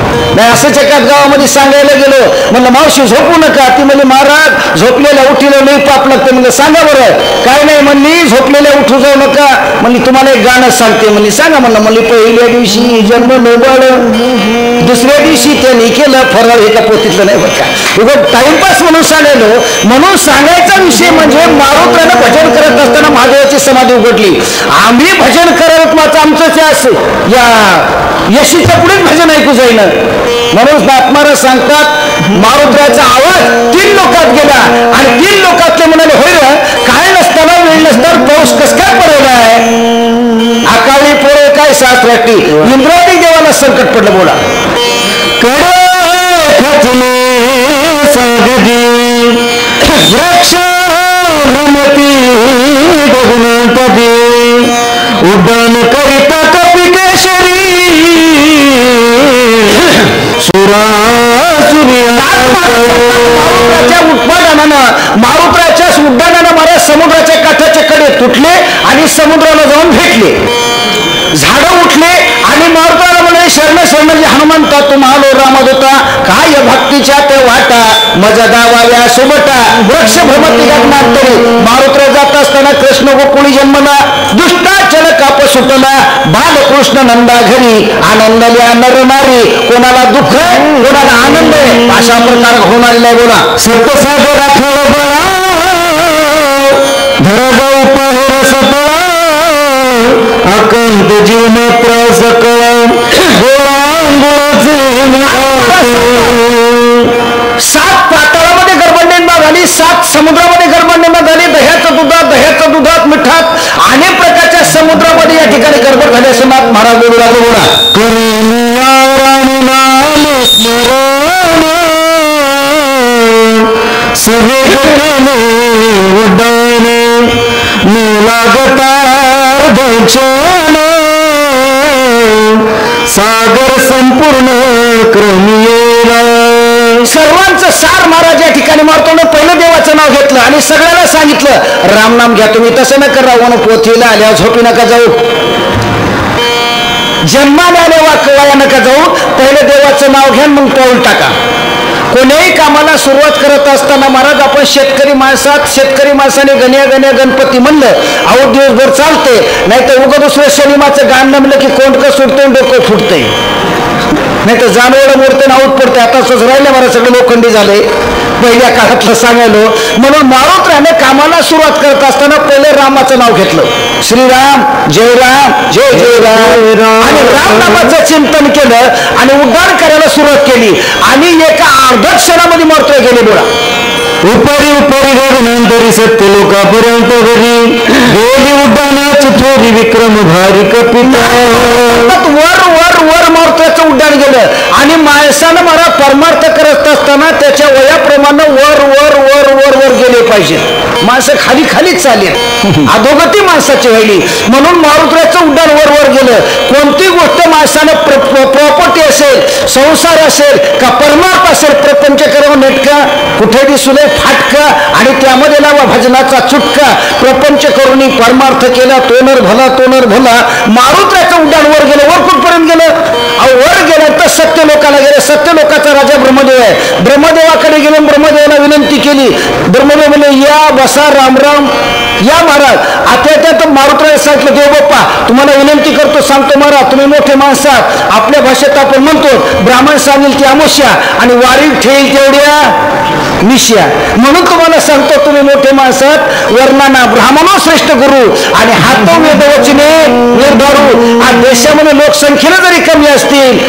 असंच एकाच गावामध्ये सांगायला गेलो. म्हणलं मावशी झोपू नका. ती म्हणजे महाराज झोपलेल्या उठीला लई पाप लागते. म्हणलं सांगा बरं. काय नाही म्हणली झोपलेल्या उठू जाऊ नका. म्हणली तुम्हाला एक गाणं सांगते. म्हणली सांगा. म्हणली पहिल्या दिवशी जन्म नोबाळ, दुसऱ्या दिवशी त्यांनी केलं फराळ. हे का पोथीतलं नाही बरं का. उगं टाइमपास म्हणून सांगायलो. म्हणून सांगायचा विषय म्हणजे मारुतीनं भजन करत असताना महादेवाची समाधी उघडली. आम्ही भजन करत माझं आमचं या यशीच्या पुढेच भजन ऐकू जाईन. म्हणून महात्मारा सांगतात मारुतीचा आवाज 3 लोकात गेला आणि 3 लोकातले म्हणाले होय काय नसताना वेळ नसताना पाऊस कस काय पडला आहे. अकाळी पोळे काय शास्त्राटी इंद्रादी देवाला संकट पडलं. बोला वृक्ष भ्रमती गगनपदी उड्डाण करिता कपिकेशरी उत्पादनानं मारुतीच्या उड्डाणानं महाराज समुद्राच्या काठाच्या कडे तुटले आणि समुद्राला जाऊन भेटले. झाडं उठले आणि मारुतीला म्हणे शरण शरण हनुमंता तुम्हाला रामद होता काय भक्तीच्या ते वाटा मजा दावाव्या सोबटा. वृक्ष भ्रमती गगनांतरी मारुतीला जात असताना कृष्ण गोकुळी जन्मला. दुष्टाचल काप सुटला बालकृष्ण नंदा घरी. आनंदल्या नर नारी. कोणाला दुःख कोणाला आनंद आहे अशा प्रकार होऊन आलेला आहे. बोला सप्तसागर आठवड बळा धरगाव पाहेर सपळा अकंत जीवमात्र सकळ लागता दक्षण सागर संपूर्ण क्रमियेला. सर्वांचं सार महाराज या ठिकाणी मारतो ना. पहिलं देवाचं नाव घेतलं आणि सगळ्याला सांगितलं रामनाम घ्या तुम्ही. तसं नका राहू, पोथीला आल्यावर झोपी नका जाऊ, जन्माला आले वाया नका जाऊ. पहिलं देवाचं नाव घ्या मग पाऊल टाका. कोण्याही कामाला सुरुवात करत असताना महाराज आपण शेतकरी माणसाने गण्या गणपती म्हणलं अहो दिवसभर चालते, नाही तर उगं दुसरं शनिमाचं गाण नमलं की कोंडकं सुटतंय डोकं फुटतंय, नाही तर जानवडं मोडते आऊट पडते. आता असंच राहिलं मला सगळं लोखंडी झालंय पहिल्या काळातलं सांगायलो. म्हणून मारुतीने कामाला सुरुवात करत असताना पहिले रामाचं नाव घेतलं. श्रीराम जय राम जय जय राम आणि रामनामाचं चिंतन केलं आणि उड्डाण करायला सुरुवात केली आणि एका अर्ध्या क्षणामध्ये मारुती गेले. बोला उपरी गगनांतरी सत्य लोकापर्यंत घरी गेली उड्डाणाची थोरी विक्रम भारी कपिता. वर मारुतीचं उड्डाण गेलं आणि माणसानं मला परमार्थ करत असताना त्याच्या वयाप्रमाणे वर गेले पाहिजे. माणसं खाली चालेल, अधोगती माणसाची व्हायली. म्हणून मारुतीचं उड्डाण वर गेलं. कोणती गोष्ट माणसानं प्रॉपर्टी असेल, संसार असेल का परमार्थ असेल, प्रपंच करावं नेटका कुठे दिसुले फाटका आणि त्यामध्ये लावा भजनाचा चुटका. प्रपंच करून परमार्थ केला तोनर भला. मारुतीचं उड्डाण वर गेलं. वर कुठपर्यंत गेलं? वर गेलं तर सत्य लोकाला गेलं. सत्य लोकाचा राजा ब्रह्मदेव आहे. ब्रह्मदेवाकडे गेले, ब्रह्मदेवाला विनंती केली. ब्रह्मदेव म्हणले या बसा राम या महाराज. आता मारुतीला सांगितलं देव बाप्पा तुम्हाला विनंती करतो, सांगतो महाराज तुम्ही मोठे माणसात, आपल्या भाषेत आपण म्हणतो ब्राह्मण सांगेल ती अमुष्या आणि वारी ठेईल तेवढ्या निश्या. म्हणून तुम्हाला सांगतो तुम्ही मोठे माणसात वर्णाना ब्राह्मणो श्रेष्ठ गुरु आणि हातो वेदवचने निर्धारू. आज देशामध्ये लोकसंख्येनं जरी कमी असतील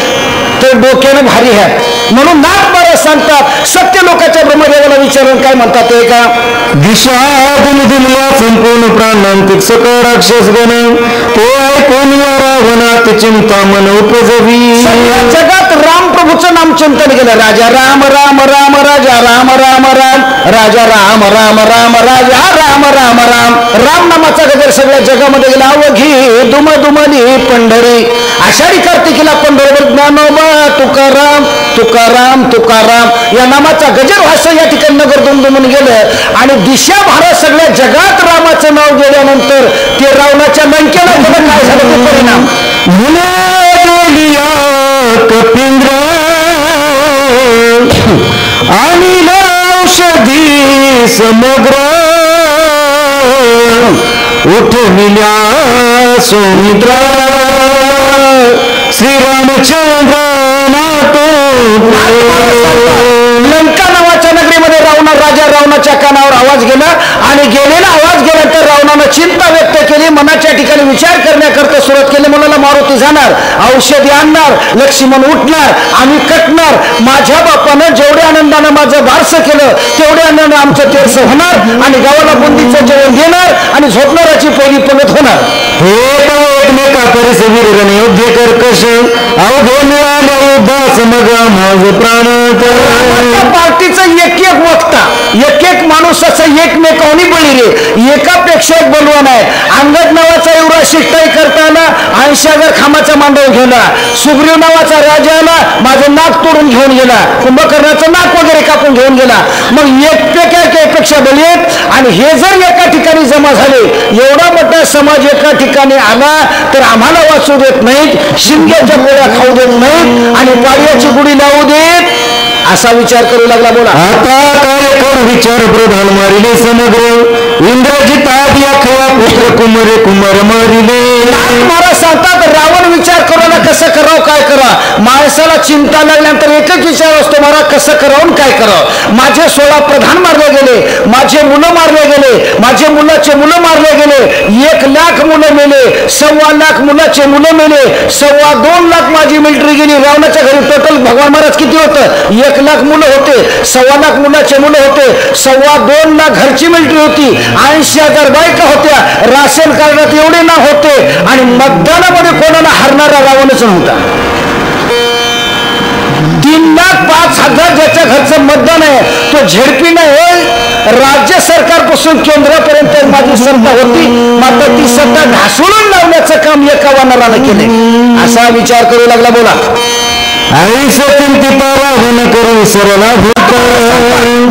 तर डोक्यानं भारी आहे. म्हणून नाथ महाराज सांगतात सत्य लोकांच्या ब्रह्मदेवाला विचारून काय म्हणतात ते का दिशा दिलदिलया संपूर्ण प्राणांतिक सकळ राक्षस गण तो ऐकून रावणात चिंता मन उपजवी. जगात राम प्रभूचं नाम चिंतन केलं. राजा राम राम राम राजा राम राम राम राजा राम राम राम राजा राम राम राम. राम नामाचा गजर सगळ्या जगामध्ये गेला. अवघी दुमदुमली पंढरी आषाढी कार्तिकीला पंढरवर ज्ञानोबा तुकाराम तुकाराम तुकाराम या नामाचा गजर भाषा या ठिकाणी नगर दुमदुमून गेलं आणि दिशा भारत सगळ्या जगात रामाचं नाव गेल्यानंतर ते रावणाच्या लंकेला गेलं. काय झालं ते परिणाम? कपिंद्र आणि औषधी समग्र उठविल्या समुद्र श्रीरामचंद्र लंका नावाच्या नगरीमध्ये राजा रावणाच्या कानावर आवाज गेला आणि गेलेला आवाज गेल्यानंतर रावणानं चिंता व्यक्त केली. मनाच्या ठिकाणी विचार करण्याकरता सुरुवात केली. मुलाला मारुती जाणार, औषधी आणणार, लक्ष्मण उठणार, आम्ही कटणार. माझ्या बापानं जेवढ्या आनंदानं माझं बारसं केलं तेवढ्या आनंदानं आमचं तेरस होणार आणि गावाला बुंदीचं जेवण घेणार आणि झोपणाराची पहिली पंगत होणार. हे एकमेका परिसवीर योग्य कर्कश अवघे मिळाल्या युद्धास मग माझ प्राण. पार्टीचा एक वक्ता एक माणूसाचा एकमेकांनी बळी रे. एकापेक्षा एक बलवान आहे. अंगद नावाचा एवढा शिष्टाई करताना 80,000 खांबाचा मांडव घेऊन सुग्रीव नावाचा राजा आला, माझं नाक तोडून घेऊन गेला, कुंभकर्णाचं नाक वगैरे कापून घेऊन गेला. मग एकपेक्षा बळी आहेत आणि हे जर एका ठिकाणी जमा झाले, एवढा मोठा समाज एका ठिकाणी आला तर आम्हाला वाचू देत नाहीत, शिंग्याच्या गोळ्या खाऊ देत नाहीत आणि पाड्याची गुढी लावू देत असा विचार करू लागला. बोला आता काय कर विचार प्रधान मारिले समग्र इंद्रजित आदी अखवा पुत्र कुमारे कुमार मारिले. महाराज सांगतात रावण विचार करायला कसं करावं काय करा. माणसाला चिंता लागल्यानंतर एकच विचार असतो मला कसं करावं काय करावं. माझे 16 प्रधान मारले गेले, माझे मुलं मारले गेले, माझे मुलाचे मुलं मारले गेले, 1 लाख मुलं मेले, 1.25 लाख मुलाचे मुलं मेले, 2.25 लाख माझी मिलिटरी गेली. रावणाच्या घरी टोटल भगवान महाराज किती होतं? 1 लाख मुलं होते, 1.25 लाख मुलाचे मुलं होते, 2.25 लाख घरची मिलिटरी होती, 80,000 बायका होत्या, राशन कार्डात एवढे ना होते आणि मतदानामध्ये कोणाला हरणारा रावणच नव्हता. 3,05,000 ज्याच्या घरचं मतदान आहे तो झेडपी नाही राज्य सरकारपासून केंद्रापर्यंत माझी सत्ता होती, मात्र ती सत्ता ढासळून लावण्याचं काम एका वानरानं केले. असा विचार करू लागला. बोला.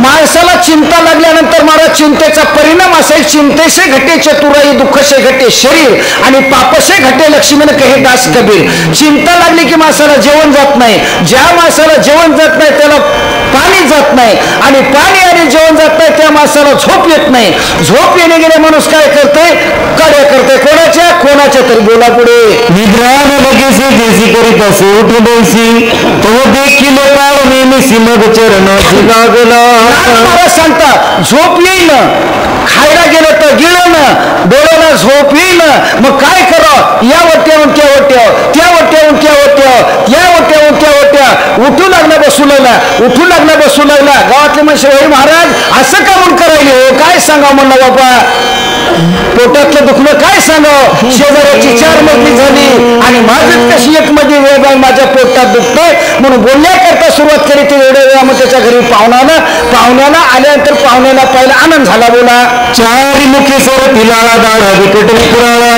माणसाला चिंता लागल्यानंतर मला चिंतेचा परिणाम असा चिंतेसे घटे चतुराई, दुःखसे घटे शरीर आणि पापसे घटे लक्ष्मीनं कहे दास कबीर. चिंता लागली की माणसाला जेवण जात नाही. ज्या माणसाला जेवण जात नाही त्याला पाणी जात नाही, आणि पाणी आणि जेवण जात नाही त्या माणसाला झोप येत नाही. झोप येणे गेले माणूस काय करते? काड्या करते. कोणाच्या तरी. बोला पुढे. निद्रान लगेसे देसी करीत असे उठ बैसी तो देखील काढणे मग चरणाची लागला. मला सांगता झोप येईल, खायला गेलं तर गिळणं, डोळ्याला झोप येईल, मग काय करावं? या वट्यावून त्या वट्यावर, त्या वट्यावून त्या वट्यावर, या वट्यावून त्या वट्या. उठू लागला बसू लागला, उठू लागला बसू लागला. गावातले म्हणजे होय महाराज असं का म्हणून करायले हो? काय सांगावं म्हणलं बाबा, पोटातलं दुखणं काय सांगावं? शेजाऱ्याची 4 मजली झाली आणि माझं कशी 1 मजली वेळ माझ्या पोटात दुखतंय म्हणून बोलण्याकरता सुरुवात केली. ते एवढ्या वेळा मग त्याच्या घरी पाहुण्याला आल्यानंतर पाहुण्याला पहिला आनंद झाला. बोला. 4 मुखे सर तिलाळा दाढा विकट विकुराळा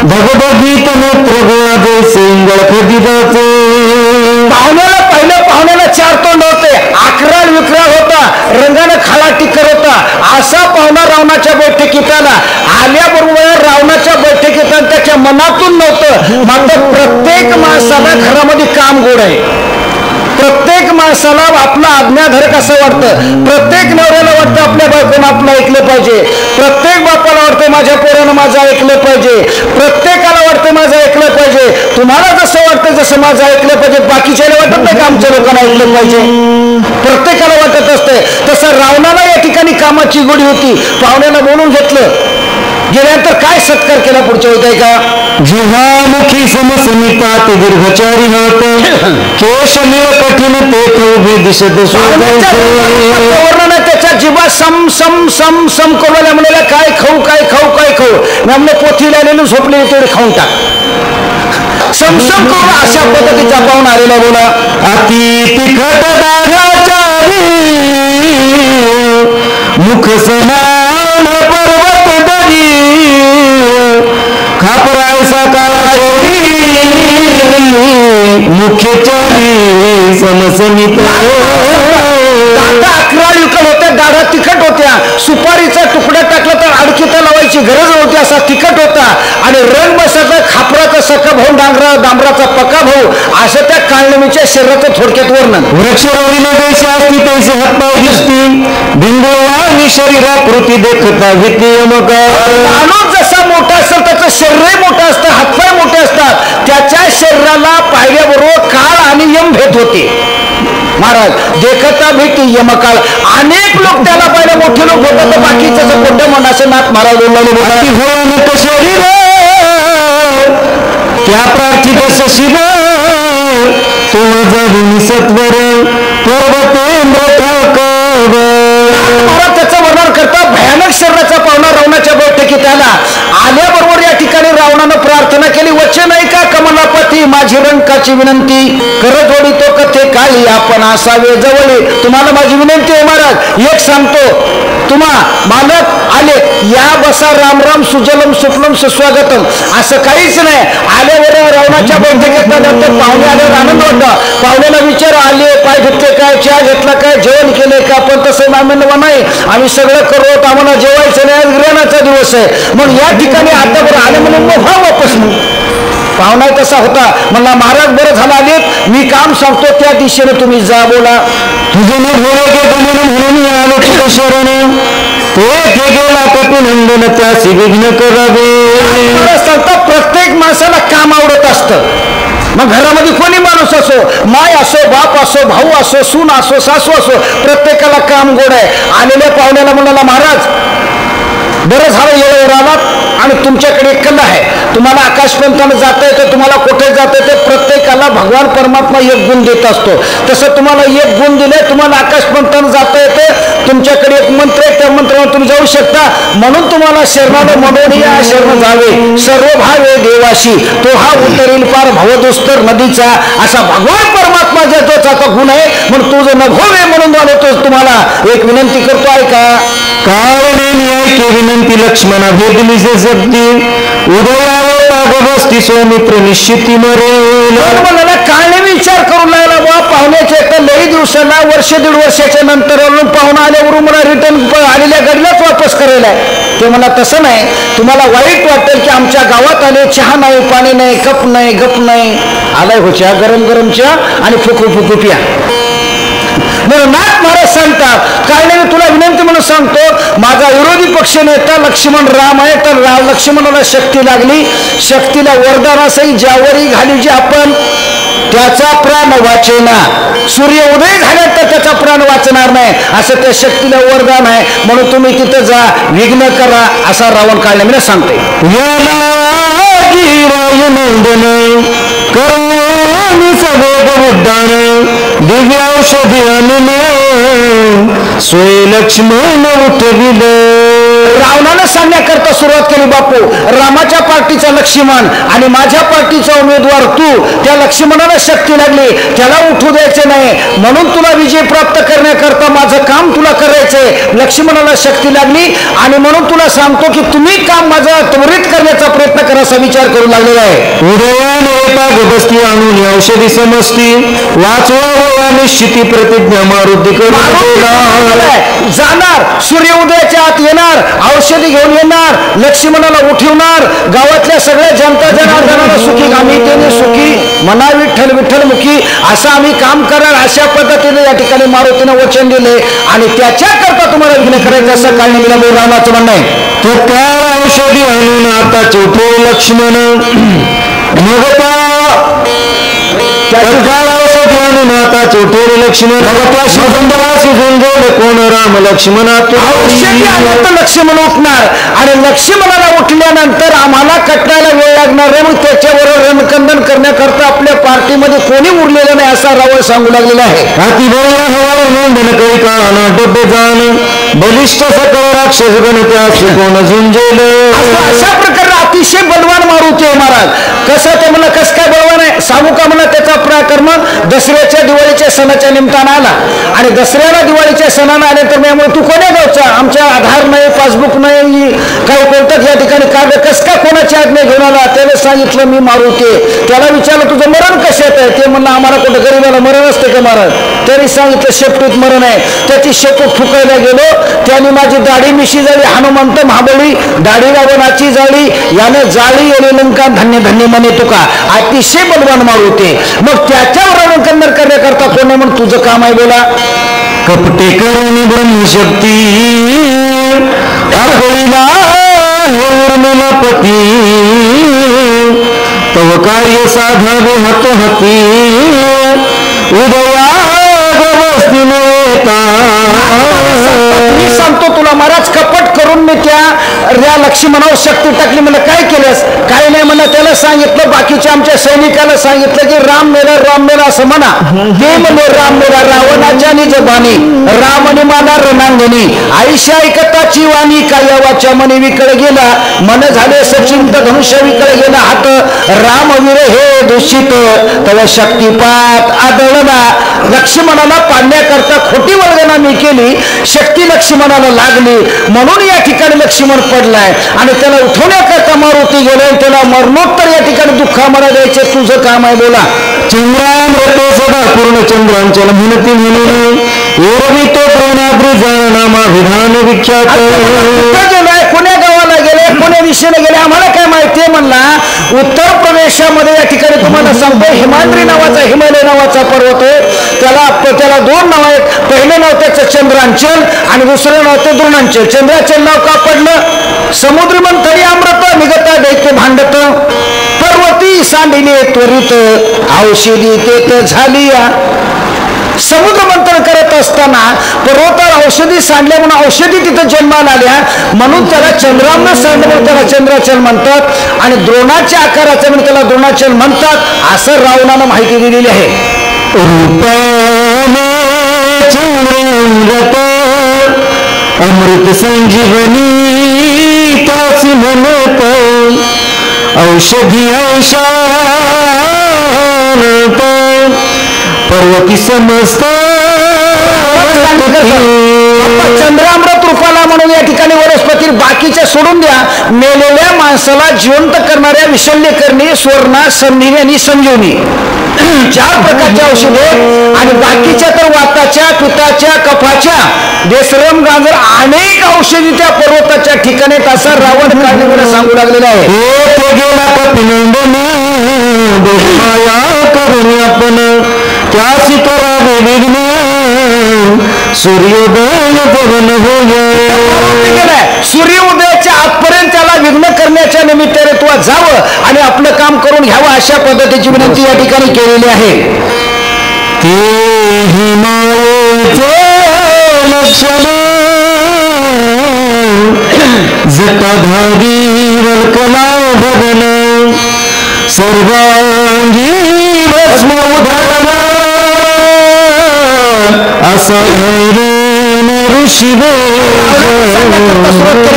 भगभगीत नेत्र गोळा देसे इंगळ खदिदाचे. पाहुण्याला 4 तोंड होते, 11 विक्राळ होता, रंगाने खाला टिकर होता. असा पाहुणा रावणाच्या बैठकीत आला. आल्याबरोबर रावणाच्या बैठकीत त्याच्या मनातून नव्हतं, मात्र प्रत्येक माणसाला घरामध्ये काम गोड आहे. प्रत्येक माणसाला आपला आज्ञाधारक असं वाटतं. प्रत्येक नवऱ्याला वाटतं आपल्या बायकोनं आपलं ऐकलं पाहिजे. प्रत्येक बापाला वाटतं माझ्या पोरानं माझं ऐकलं पाहिजे. प्रत्येकाला वाटतं माझं ऐकलं पाहिजे. तुम्हाला जसं वाटतं जसं माझं ऐकलं पाहिजे, बाकीच्याला वाटत नाही का आमच्या लोकांना ऐकलं पाहिजे? प्रत्येकाला वाटत असतंय. तसं रावणाला या ठिकाणी कामाची गोडी होती. पाहुण्याला बोलून घेतलं. गेल्यानंतर काय सत्कार केला पुढच्या होत आहे का? जिव्हामुखी समसमितात दीर्घचारी हात केश निळ कठीण ते उभे दिसत वर्णन त्याच्या जीवा सम सम सम सम करून म्हणाला काय खाऊ काय खाऊ काय खाऊ. मी आपल्या पोथीला आलेलं झोपले तेवढे खाऊन टाक. समसम करून अशा पद्धतीचा पाहून आलेला. बोला. अति तिखट दाढाचारी मुख समान पर्वत दरी खापरायसा काळा मुख्य चारी समसमित. 11 विकट होत्या, दाढा तिखट होत्या. सुपारीचा तुकडा टाकला तर अडकिता लावायची गरज नव्हती असा तिखट होता. आणि रंग बसाचा खापराचा सका भाऊ, डांबराचा पक्का भाऊ, असं त्या काळनमीच्या शरीराचं थोडक्यात वर्णन. वृक्षरोगीला देश असती तैसे हातपाय दिसती बिंदुळा आणि शरीराकृती देखता भीती मका. माणूस जसा मोठा असेल त्याचं शरीरही मोठं असतं, हातपाय मोठे असतात. त्याच्या शरीराला पाहिल्याबरोबर काळ आणि यम भेट होते. महाराज देखता भीती यमकाळ. अनेक लोक त्याला पहिले मोठे लोक होतात तर बाकीचं मोठं मन असं नाथ महाराज बोलला. शरीर त्या प्रार्थित शिव तो जगून सत्वर पर्वतेंद्र महाराज त्याचं वर्णन करता. भयानक शरीराचा पाहुणा रावणाच्या बैठकीत आल्याबरोबर या ठिकाणी रावणानं प्रार्थना केली. वचन ऐका कमलापती माझी रंकाची विनंती कर जोडितो कथे काळी आपण असावे जवळ. तुम्हाला माझी विनंती आहे महाराज. एक सांगतो तुम्हा मालक आले या बसा राम राम सुजलम सुफलम सुस्वागतम असं काहीच नाही. आल्यावर रावणाच्या बैठकीत पाहुणे आल्यावर आनंद होता. पाहुण्याला विचार आले पाय घेतले काय, चहा घेतला काय, जेवण केले का? पण तसं आम्ही नाही, आम्ही सगळं करू, आम्हाला जेवायचं नाही, आज ग्रहणाचा दिवस आहे. मग या ठिकाणी आता बरं आले म्हणून मग वापस. पाहुणा कसा होता म्हणला महाराज बरं झालं आलेत, मी काम सांगतो त्या दिशेने तुम्ही जा. बोला. तुझे म्हणून आलो शरण ते गेला कपिनंदन त्यासी विघ्न करावे. प्रत्येक माणसाला काम आवडत असतं. मग घरामध्ये कोणी माणूस असो, माय असो, बाप असो, भाऊ असो, सून असो, सासू असो, प्रत्येकाला काम गोड आहे. आलेल्या पाहुण्याला म्हणाला महाराज बरं झालं येळेवर आलात आणि तुमच्याकडे एक कला आहे. तुम्हाला आकाशपंथानं जाता येतं, तुम्हाला कुठे जाता येतं. प्रत्येकाला भगवान परमात्मा एक गुण देत असतो. तसं तुम्हाला एक गुण दिले, तुम्हाला आकाशपंथानं जाता येतं. तुमच्याकडे एक मंत्र आहे, त्या मंत्रावर तुम्ही जाऊ शकता. म्हणून तुम्हाला शरणाला म्हणून या शरण जावे सर्व भावे देवाशी तो हा उतरेल पार भवदुस्तर नदीचा. असा भगवान परमात्मा ज्याचा गुण आहे म्हणून तुझं नभोवे म्हणून तो तुम्हाला एक विनंती करतो आहे का? कारणे न्याय के विनंती लक्ष्मणा भेदली से शक्ती उदयावर बसती सौमित्र निश्चिती मरेल. मला काळने विचार करून लागला बा पाहुण्याचे तर लई दिवसांना वर्ष दीड वर्षाच्या नंतर पाहुणा आल्यावरून मला रिटर्न आलेल्या गाडीलाच वापस करायला आहे. ते मला तसं नाही, तुम्हाला वाईट वाटेल की आमच्या गावात आले, चहा नाही, पाणी नाही, कप नाही, गप नाही, आलाय होच्या गरम गरम चहा आणि फुकू फुकू प्या. नाथ महाराज सांगतात कारण मी तुला विनंती म्हणून सांगतो, माझा विरोधी पक्ष नेता लक्ष्मण राम आहे, तर लक्ष्मणाला शक्ती लागली, शक्तीला वरदान असेल ज्यावरही घाली जे आपण त्याचा प्राण वाचेना, सूर्य उदय झाला तर त्याचा प्राण वाचणार नाही, असं त्या शक्तीला वरदान आहे. म्हणून तुम्ही तिथं जा, विघ्न करा, असा रावण काढला मी सांगते. दिव्य औषधी सोय लक्ष्मण उठविले. रावणानं सांगण्याकरता सुरुवात केली, बापू रामाच्या पार्टीचा लक्ष्मण आणि माझ्या पार्टीचा उमेदवार तू, त्या लक्ष्मणाला शक्ती लागली, त्याला उठू द्यायचे नाही, म्हणून तुला विजय प्राप्त करण्याकरता माझं काम तुला करायचंय. लक्ष्मणाला शक्ती लागली आणि म्हणून तुला सांगतो की तुम्ही काम माझं त्वरित करण्याचा प्रयत्न करायचा विचार करू लागलेला आहे. उदयाने बसती आणून औषधी समजती वाचवा निश्चिती प्रतिज्ञा मारुती जाणार, सूर्य उदयाच्या आत येणार, औषधी घेऊन येणार, लक्ष्मणाला उठवणार, गावातल्या सगळ्या जनता जनार्दनाला सुखी आम्ही त्याने सुखी म्हणा विठ्ठल विठ्ठल मुखी असं आम्ही काम करणार, अशा पद्धतीने या ठिकाणी मारुतीनं वचन दिले आणि त्याच्याकरता तुम्हाला विघ्न करायचं असं काढणे रामाचं म्हणणं आहे. तर त्या औषधी आणून आता चौथे लक्ष्मण मग माता चोटे लक्ष्मण कोण राम लक्ष्मण लक्ष्मण उठणार आणि लक्ष्मणाला उठल्यानंतर आम्हाला कटण्याला वेळ लागणार आहे, मग त्याच्याबरोबर रणकंदन करण्याकरता आपल्या पार्टीमध्ये कोणी उरलेलं नाही असा रावळ सांगू लागलेला आहे. बलिष्ठ सकळ राक्षस गण त्यास कोण झुंजेल. अशा प्रकारे अतिशय बलवान मारुती आहे महाराज. कसं ते मला कसं काय बलवान आहे सांगू का, मला त्याचा पराक्रम दसऱ्याच्या दिवाळीच्या सणाच्या निमित्तानं आला आणि दसऱ्याला दिवाळीच्या सणानं आले तर मी तू कोण्या गावचा, आमच्या आधार नाही, पासबुक नाही, काही कोणत्याच या ठिकाणी कागद कस का कोणाच्या आज्ञा घेऊन आला. त्याला सांगितलं मी मारुती. त्याला विचारलं तुझं मरण कशात आहे, ते म्हणलं आम्हाला कुठं गरीबाला मरण असते का महाराज. त्यांनी सांगितलं शेपटीत मरण आहे. त्याची शेपूट फुकायला गेलो, त्याने माझी दाढी मिशी झाली, हनुमंत महाबळी दाढी रावणाची जाळी, यानं जाळी येणे लंका धन्य धन्य म्हणे तुका. अतिशय बलवान मारुती. मग त्याच्यावर रणकंदन करण्याकरता कोणी म्हणून तुझं काम आहे बोला. कपटे करून ब्रह्मशक्ती पती तव कार्य साधावे हातोहाती उदया मी सांगतो तुला महाराज, कपट करून मी त्या लक्ष्मणावर शक्ती टाकली. मला काय केलंस, काय नाही म्हणा. त्याला सांगितलं, बाकीच्या आमच्या सैनिकाला सांगितलं की राम मेला असं म्हणा. हे म्हणे राम मेला रावणाच्या निज बाणी, रामने माना रणांगणी, आईशा ऐकताची वाणी, काय वाच्या मनी विकळ गेला, मन झाले सचिंत धनुष्य विकळ गेला हात, रामवीर हे दूषित तव शक्तिपात आदळना. लक्ष्मणाला पाडण्याकरता खोटी वर्गना मी केली, शक्ती लक्ष्मणाला लागली, म्हणून या ठिकाणी लक्ष्मण पडलाय आणि त्याला उठवण्याकरता मारुती गेले, त्याला मरणोत्तर या ठिकाणी दुःख मला द्यायचे. तुझं काम आहे बोला. चंद्रान रतो सदा पूर्ण चंद्रांचल म्हणती म्हणून तो प्रेरणा विधान विख्यात. कोण्या गावाला गेले, कोण्या दिशेने गेले आम्हाला काय माहिती आहे म्हणला. उत्तर प्रदेशामध्ये या ठिकाणी तुम्हाला सांगतो हिमाद्री नावाचा, हिमालय नावाचा पर्वत आहे. त्याला दोन नाव आहेत. पहिलं नाव त्याचं चंद्रांचल आणि दुसरं नाव ते द्रोणांचल. चंद्राचल नाव का पडलं, समुद्र मंथरी अमृत निघता दैत्य भांडत, पर्वती सांडिले त्वरित औषधी ते झाली. समुद्र मंथन करत असताना पर्वतावर औषधी सांडल्या म्हणून औषधी तिथं जन्माला आल्या, म्हणून त्याला चंद्रांना सांडलं म्हणून त्याला चंद्राचल म्हणतात आणि द्रोणाच्या आकाराचं म्हणून त्याला द्रोणाचल म्हणतात, असं रावणानं माहिती दिलेली आहे. अमृत संजीवनी तास म्हणत औषधी औषध पर्वती समस्त चंद्रामृत रूपाला म्हणून या ठिकाणी वनस्पती बाकीच्या सोडून द्या, मेलेल्या माणसाला जिवंत करणाऱ्या विशल्यकरणी, सुवर्णा, संधिनी आणि संजीवनी 4 प्रकारचे औषधे आणि बाकीच्या तर वाताच्या, पित्ताच्या, कफाच्या, देसरम, गांजर अनेक औषधी त्या पर्वताच्या ठिकाणी असा रावण काढण्याकडे सांगू लागलेला आहे. आपण त्याची करावे विघ्न सूर्योदय पवन होय. सूर्योदयाच्या आजपर्यंत त्याला विघ्न करण्याच्या निमित्ताने तुला जावं आणि आपलं काम करून घ्यावं अशा पद्धतीची विनंती या ठिकाणी केलेली आहे. ते हिमालयाचे लक्षण जटाधारी वल्कला भवन सर्वांगी भस्म उधळण असा ऋषी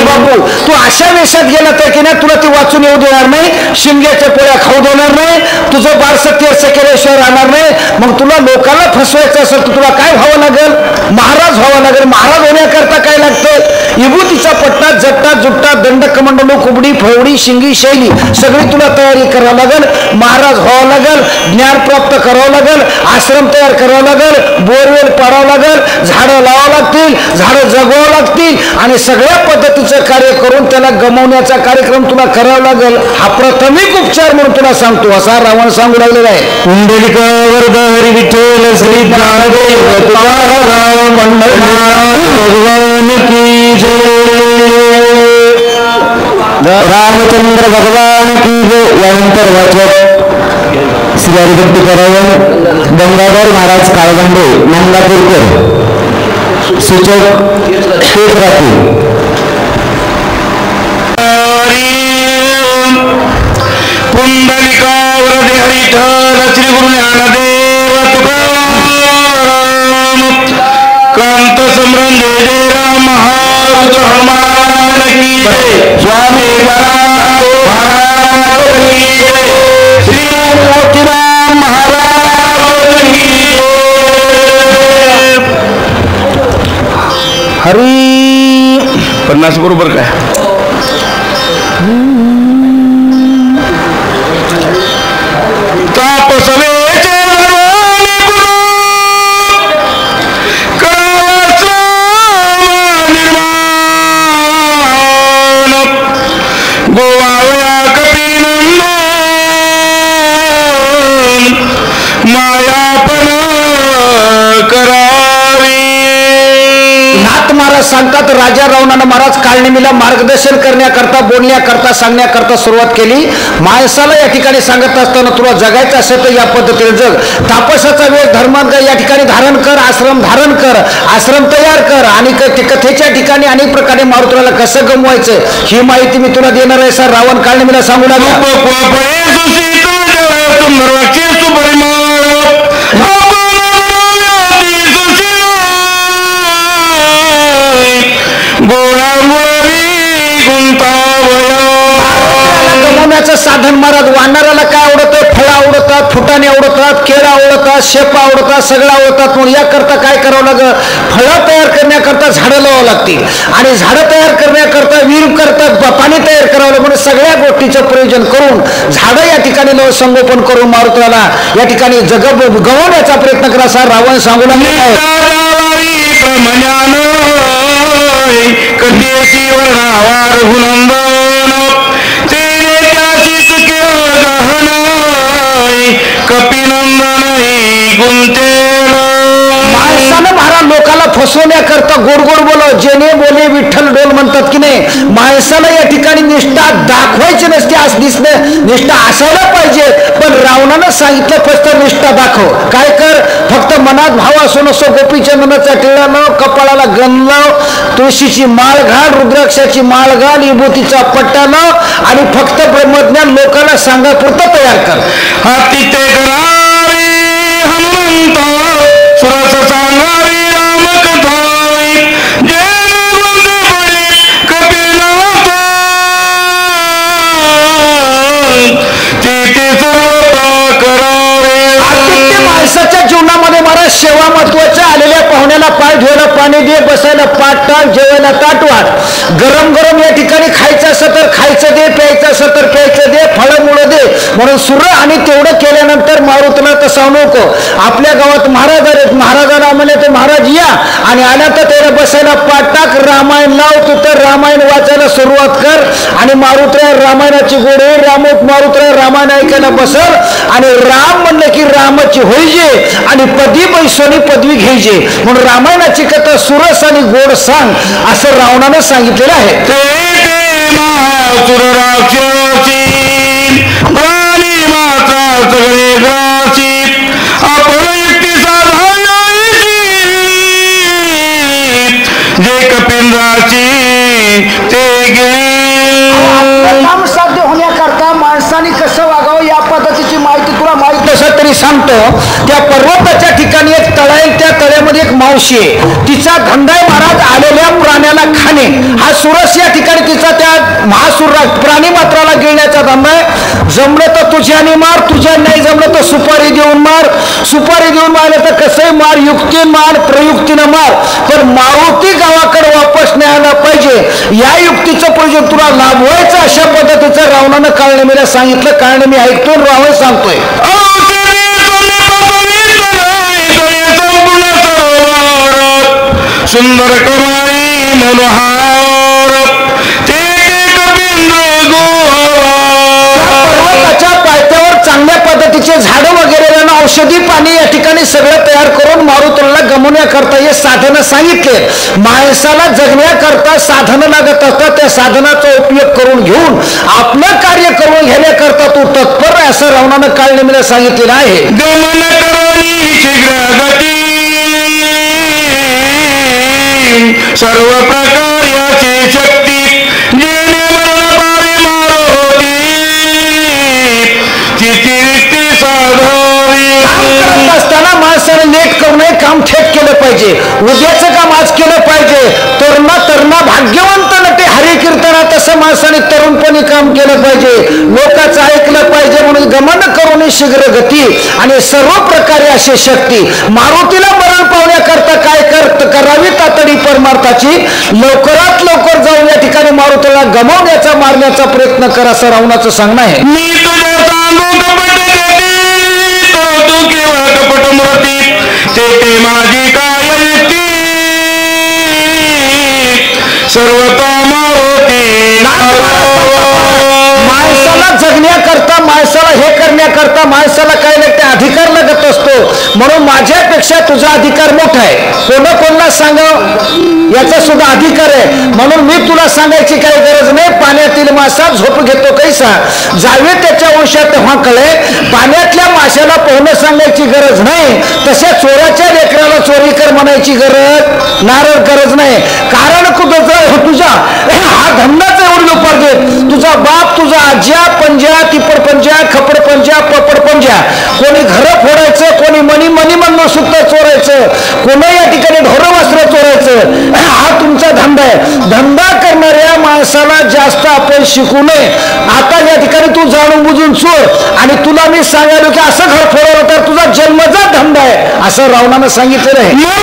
बापू तू अशा वेशात गेला तर की नाही तुला ती वाचून येऊ देणार नाही, शिमग्याच्या पोळ्या खाऊ देणार नाही, तुझं बारसं तेरसं केल्याशिवाय राहणार नाही. मग तुला लोकांना फसवायचं असेल तर तुला काय व्हावं लागेल? महाराज व्हावं लागेल. महाराज होण्याकरता काय लागतं? विभूतीचा पट्टा, जट्टा, जुट्टा, दंड, कमंडलू, कुबडी, फवडी, शिंगी, शैली सगळी तुला तयारी करावं लागेल. महाराज व्हावं लागेल, ज्ञान प्राप्त करावं लागेल, आश्रम तयार करावं लागेल, बोरवेल पाडावं लागेल, झाडं लावावं लागतील, झाडं जगवावं लागतील आणि सगळ्या पद्धतीचं कार्य करून त्याला गमवण्याचा कार्यक्रम तुला करावा लागेल. हा प्राथमिक उपचार म्हणून तुला सांगतो असा रावण सांगू लागलेला आहे. कुंडलिका वरद हरी विठ्ठल श्री ज्ञानदेव तुकाराम पंढरनाथ भगवान की जय. रामचंद्र भगवान की जय. यानंतर वाचक श्री हरिभक्ती करावं गंगाधर महाराज काळगंडे मंगलापूरकर सूचक तेच राहतील. कुंडलिका वरदे हरिठल श्री गुरु ज्ञानदेव तुकाराम कांत समरण जय जय राम महारुद्र हनुमान की जय. स्वामी महाराज की जय. श्री मोतीराम महाराज की जय. हरी 50 बरोबर काय सांगतात राजा रावणानं महाराज काळनेमीला मार्गदर्शन करण्याकरता, बोलण्याकरता, सांगण्याकरता सुरुवात केली. माणसाला या ठिकाणी सांगत असताना तुला जगायचं असेल तर या पद्धतीने जग. तापसाचा वेळ धर्म या ठिकाणी धारण कर, आश्रम धारण कर, आश्रम तयार कर आणि कथेच्या ठिकाणी अनेक प्रकारे मारुतीला कसं गमवायचं ही माहिती मी तुला देणार आहे. सर रावण काळनेमीला सांगू लागला. गमवण्याचं साधन महाराज. वानराला काय आवडतं? फळं आवडतात, फुटाणे आवडतात, केळं आवडतात, शेपा आवडतात, सगळं आवडतात. म्हणून याकरता काय करावं लागेल? फळं तयार करण्याकरता झाडं लावावं लागतील आणि झाडं तयार करण्याकरता विहीर करता पाणी तयार करावं लागेल. म्हणजे सगळ्या गोष्टीचं प्रयोजन करून झाडं या ठिकाणी संगोपन करून मारुतीला या ठिकाणी जग गमवण्याचा प्रयत्न करा असा रावण सांगू लागले आहे. कधीची वर्णावा रघुनंदन तेरे त्याची चुके गहन कपिनंदन गुंतेल. माणसानं महाराज लोकाला फसवण्याकरता गोड गोड बोलाव, जेने बोले विठ्ठल डोल म्हणतात की नाही. माणसाला या ठिकाणी निष्ठा दाखवायची नसते, आज दिसणं निष्ठा असायला पाहिजे. पण रावणानं सांगितलं फक्त निष्ठा दाखव. काय कर? फक्त मनात भाव असो नसो गोपीचंदनाचा टिळा लाव, कपाळाला गण लाव, तुळशीची माळ घाल, रुद्राक्षाची माळ घाल, विभूतीचा पट्टा लाव आणि फक्त ब्रह्मज्ञान लोकांना सांगा पुरतं तयार कर. हाती ते करावे हनुमंत सुरस सांगावी रामकथा जय वंदे बळे कपिनाथ ते सर्व करावे. माणसाच्या जीवनामध्ये महाराज सेवा महत्वाच्या. आलेल्या पाहुण्याला पाय धुवायला पाणी दे, बसायला पाट टाक, जेवायला ताट वाट, गरम गरम या ठिकाणी खायचं असं तर खायचं दे, प्यायचं असं तर प्यायचं दे, फळमुळं दे म्हणून सुर. आणि तेवढं केल्यानंतर मारुतीला तसा नको. आपल्या गावात महाराज आले, महाराजांना म्हणले ते महाराज या, आणि आल्या तर त्याला बसायला पाट टाक, रामायण लाव, तू तर रामायण वाचायला सुरुवात कर. आणि मारुतीराय रामायणाची गोडी, मारुतीराय रामायण ऐकायला बसल. आणि राम म्हणलं की रामाची होईजे आणि पदी बैसोनी पदवी घ्यायचे म्हणून रामायणाची कथा सुरस आणि गोड सांग असं रावणानं सांगितलेलं आहे. जे कपिंद्राची ते काम साध्य होण्याकरता माणसाने कसं वागावं या पद्धतीची माहिती तुला माहित नसेल तरी सांगतो. त्या पर्वताच्या ठिकाणी एक तळा आहे, त्या तळ्यामध्ये एक मावशी आहे, तिचा धंदा आहे महाराज आलेल्या प्राण्याला खाणे. हा सुरस या ठिकाणी तिचा त्या महासुर प्राणी मात्राला गिळण्याचा धंदा आहे. जमलं तर तुझ्याने मार, तुझ्या नाही जमलं तर सुपारी देऊन मार. सुपारी देऊन मारलं तर कसंही मार, युक्तीन मार, प्रयुक्तीनं मार, पण मारुती गावाकडे वापस न्यायला पाहिजे. या युक्तीचं प्रयोजन तुला लाभवायचं अशा पद्धतीचं रावणानं काळनेमीला सांगितलं. काळनेमी ऐकतो, रावण सांगतोय सुंदर कमाई मनोहार ते पर्वताच्या पायथ्यावर चांगल्या पद्धतीचे झाडं वगैरे औषधी पाणी या ठिकाणी सगळं तयार करून मारुतीला गमवण्याकरता हे साधनं सांगितले. माणसाला जगण्याकरता साधनं लागत असतात, त्या साधनाचा उपयोग करून घेऊन आपलं कार्य करून घेण्याकरता तू तत्पर आहे असं रावणानं काळनेमीला सांगितलेलं आहे. गमन करोनी शीघ्र गती सर्व प्रकारची शक्ती जेणे मरण पावे मारुती तिची रिक्ती साधावी. असताना माणसाने लेट करू नये, काम थेट केलं पाहिजे. उद्याचं काम आज केलं पाहिजे. तरुणा भाग्यवंत नटे हरिकीर्तना तसं माणसाने तरुणपणी काम केलं पाहिजे. लोकांचं ऐकलं पाहिजे म्हणून गमन करून शीघ्र गती आणि सर्व प्रकारे अशी शक्ती. मारुतीला मरण पावण्याकरता काय करावी तातडी परमार्थाची. लवकरात लवकर जाऊन या ठिकाणी मारुतीला गमवण्याचा मारण्याचा प्रयत्न करा असं रावणाचं सांगणं आहे. मी तुझ्या सांगू तू केवळ कपट मूर्ती ते माझी काय युक्ती सर्वता मारुती. माणसाला जगण्याकरता, माणसाला हे करण्याकरता माणसाला काय लागते, अधिकार लागत असतो. म्हणून माझ्यापेक्षा तुझा अधिकार मोठा आहे. कोणाला सांगावं याचा सुद्धा अधिकार आहे. म्हणून मी तुला सांगायची काही गरज नाही. पाण्यातील मासा झोप घेतो कैसा, जावे त्याच्या वंशात तेव्हा कळे. पाण्यातल्या माशाला पोहणं सांगायची गरज नाही, तशा चोराच्या लेकराला चोरी कर म्हणायची गरज नाही. कारण तुझा हा धंदाच एवढी उपार्जित, तुझा बाप, तुझा आज्या, पंजा, तिपड पंजा, खपड पंजा, पपड पंजा, कोणी घर फोडायचं, कोणी मणी म्हणून सुद्धा चोरायचं, कोणी या ठिकाणी ढोरवस्त्र चोरायचं, हा तुमचा धंदा आहे. धंदा करणाऱ्या माणसाला जास्त आपण शिकू नये. आता या ठिकाणी तू जाणून बुजून चोर आणि तुला मी सांगायलो की असं घर फोडवलं तर तुझा जन्मचा धंदा आहे असं रावणानं सांगितलेलं आहे.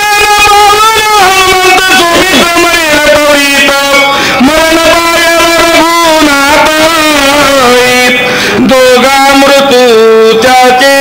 दोघा मृत्यू त्याचे.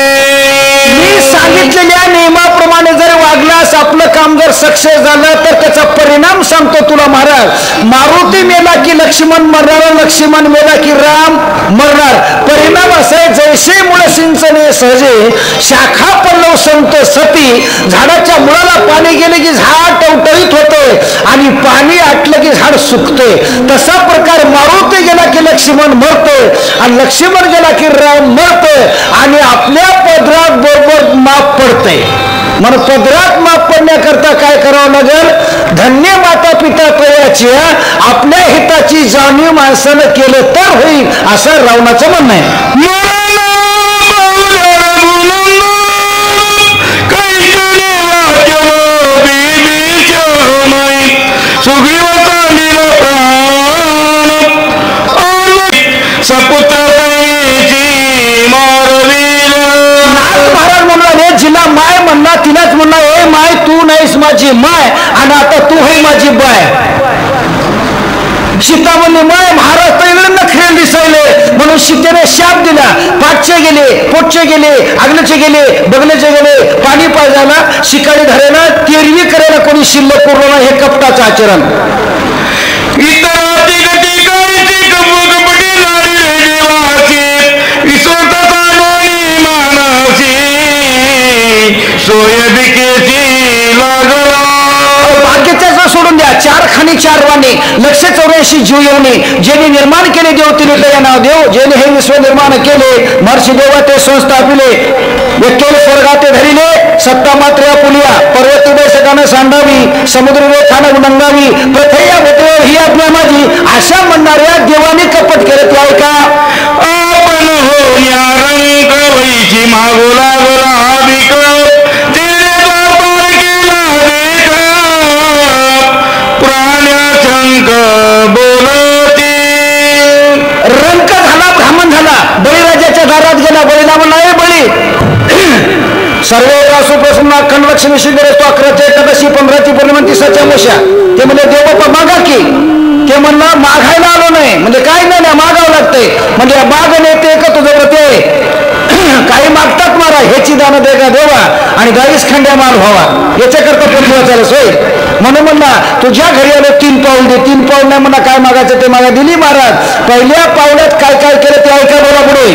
मी सांगितलेल्या नियमाप्रमाणे जर वागलास, आपलं काम जर सक्सेस झालं तर त्याचा परिणाम सांगतो तुला महाराज. मारुती मेला की लक्ष्मण मरणार, लक्ष्मण मेला की राम मरणार. परिणाम असा आहे, जैसे मुळ सिंचने सहजे शाखा पल्लव संत सती. झाडाच्या मुळाला पाणी गेले की झाड टवटवीत होते आणि पाणी आटलं की झाड सुकते. तसा प्रकार मारुती गेला की लक्ष्मण मरतोय आणि लक्ष्मण गेला की राम मरतोय आणि आपल्या पदरात बरोबर माप पडते. म्हणून पदरात माप पडण्याकरता काय करावं लागेल, धन्य माता पिता तयाची आपल्या हिताची जाणीव माणसानं केलं तर होईल असं रावणाचं म्हणणं आहे. महाराज म्हणला, जिला माय म्हणला तिलाच म्हणला, ए माय तू नाहीस माझी माय आणि आता तू होय माझी बाय. सीता म्हणली माय महाराज तैगडे नखरे दिसायले म्हणून सीतेने शाप दिला. पाठचे गेले, पोटचे गेले, आगल्याचे गेले, बगल्याचे गेले, पाणी पाजायला शिकारी धरायला तेरवी करायला कोणी शिल्लक पुरवला. हे कपटाचं आचरण. बाकीच्या सोडून द्या. 4 खाणी 4 वाणी 184 जीव येऊने ज्यांनी निर्माण केले देव तिने या नाव देव. ज्याने हे विश्व निर्माण केले महर्षी देवा ते संस्थापिले. एकल स्वर्गाते धरिले सत्ता मात्र पुलिया पर्वती देशकानं सांडावी समुद्र रेखानं उडंगावी प्रथया भेटे ही आज्ञा माझी अशा म्हणणाऱ्या देवाने कपट केलं. ते ऐका आपण हो या रंग वैची मागू लागला विक तिने व्यापार केला देख प्राण्या शंक बोलती. रंक झाला ब्राह्मण झाला. बळीराजाच्या दारात गेला. बळीला म्हणला हे बळी सर्व रासू प्रसन्न अखंड लक्ष्मी सिद्ध असतो. 11ची एकादशी 15ची पौर्णिमा 30च्या मोशा. ते म्हणजे देवबाप्पा मागा की. ते म्हणलं मागायला आलो नाही म्हणजे काय नाही मागावं लागतंय म्हणजे माग नेते का तुझं व्रते काही मागतात मारा ह्याची दानं दे का देवा आणि 22 खंड्या माल व्हावा याच्याकरता पोचवायचा सोय. म्हणून म्हणला तुझ्या घरी आलो 3 पाऊल दे. 3 पाऊल नाही म्हणा काय मागायचं ते मागा दिली महाराज. पहिल्या पावलात काय काय केलं ते ऐका बोला पुढे.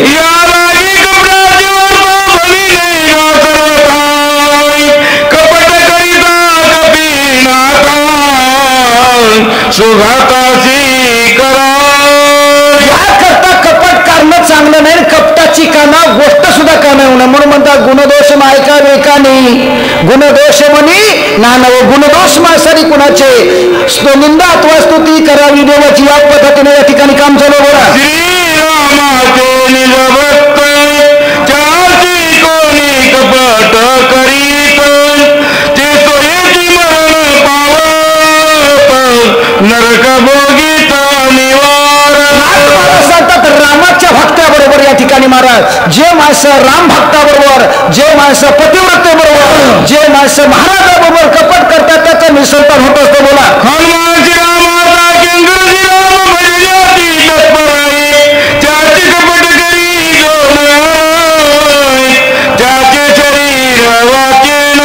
याकरता कपट करणं चांगलं नाही. कपटाची काना गोष्ट सुद्धा का नाही होणार. म्हणून म्हणतात गुणदोष ऐका वेकानी गुणदोष म्हणी नानव. गुणदोष माणसाने कुणाचे निंदा अथवा स्तुती करावी देवाची या पद्धतीने या ठिकाणी काम चालू बोला. कपट करीत ते सोयेची मरण पावत नरक भोगीत निवार. सांगतात रामाच्या भक्ताबरोबर या ठिकाणी महाराज जे माणसं राम भक्ताबरोबर जे माणसं पतिव्रतेबरोबर जे माणसं महाराजाबरोबर कपट करतात त्याचं निसंतान होत असतं. बोला हनुमानजी रामाचा किंकरजी राम भजयाती तत्पराई त्याची कपट करी जोड त्याचे शरीर वाचेन.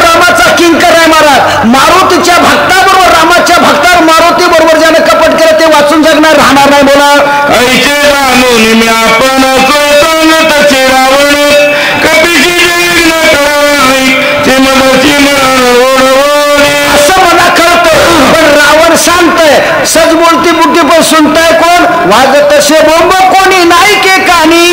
रामाचा किंकर आहे महाराज. मारुतीच्या भक्ताबरोबर रामाच्या भक्तावर मारुती बरोबर ज्याने कपट केलं ते वाचून जगणार राहणार नाही. बोला ऐसे जाणून मी आपण सांगत तसे रावण कपीची जग करावी ते मनाची मरण ओढवणे. असं मला कळतं पण रावण सांगतय सज बोलती बुद्धी पण सुनताय कोण वाजत तसे बोंब कोणी नाही के कानी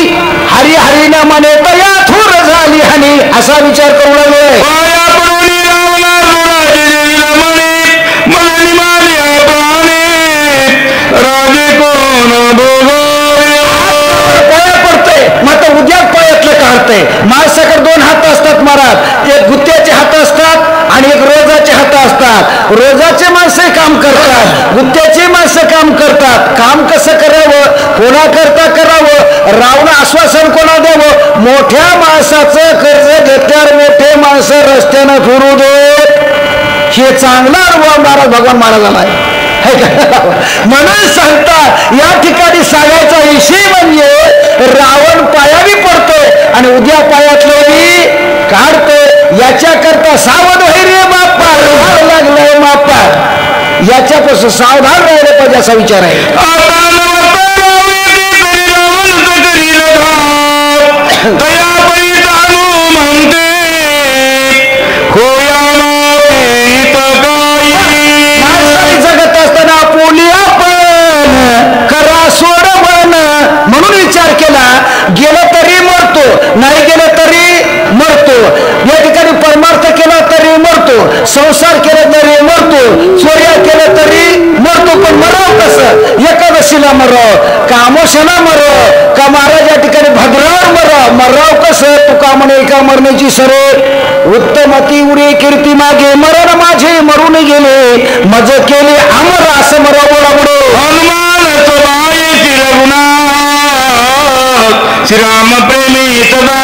हरी हरी न म्हणे तर या थोर झाली हानी असा विचार करू लागलोय. पाया पडून रावणा राजे देवीला म्हणे मनानी मारिया प्राणे राजे कोण भोगवे. पाया पडतंय मग उद्या पायातलं काढतंय. माणसाकडे 2 हात असतात महाराज. एक गुत्त्याचे हात असतात आणि एक रोजाचे हात असतात. रोजाचे माणसं काम करतात गुत्त्याचे माणसं काम करतात. काम कसं करावं कोणाकरता करावं रावण आश्वासन कोणा द्यावं. मोठ्या माणसाचं कर्ज घेतल्यावर मोठे माणसं रस्त्यानं फिरू देत हे चांगला अनुभव महाराज भगवान महाराजांना आहे. म्हणून सांगतात या ठिकाणी सांगायचा विषय म्हणजे रावण पायावी पडतोय आणि उद्या पायातले काढतोय. याच्याकरता सावध रे बाप्पा लागलाय बाप्पा याच्यापासून सावधान राहिलं पाहिजे असा विचार आहे. जगत असताना पोलिया पण करा सोडवण म्हणून विचार केला. गेलं तरी मरतो नाही गेलं तरी मरतो. या ठिकाणी परमार्थ केला तरी मरतो संसार केला तरी मरतो चोऱ्या केलं तरी मरतो. पण मराव कसं एकादशीला मराव का अमावस्याला मराव का महाराज या ठिकाणी भद्रावर मराव कसं तुका म्हणे एका मरण्याची सरे उत्तमती उडी कीर्ती मागे मरण माझे मरून गेले मज केले अमर असं मराव. बोला पुढे हनुमान सोबाई रघुनाथ श्रीराम प्रेमी सदा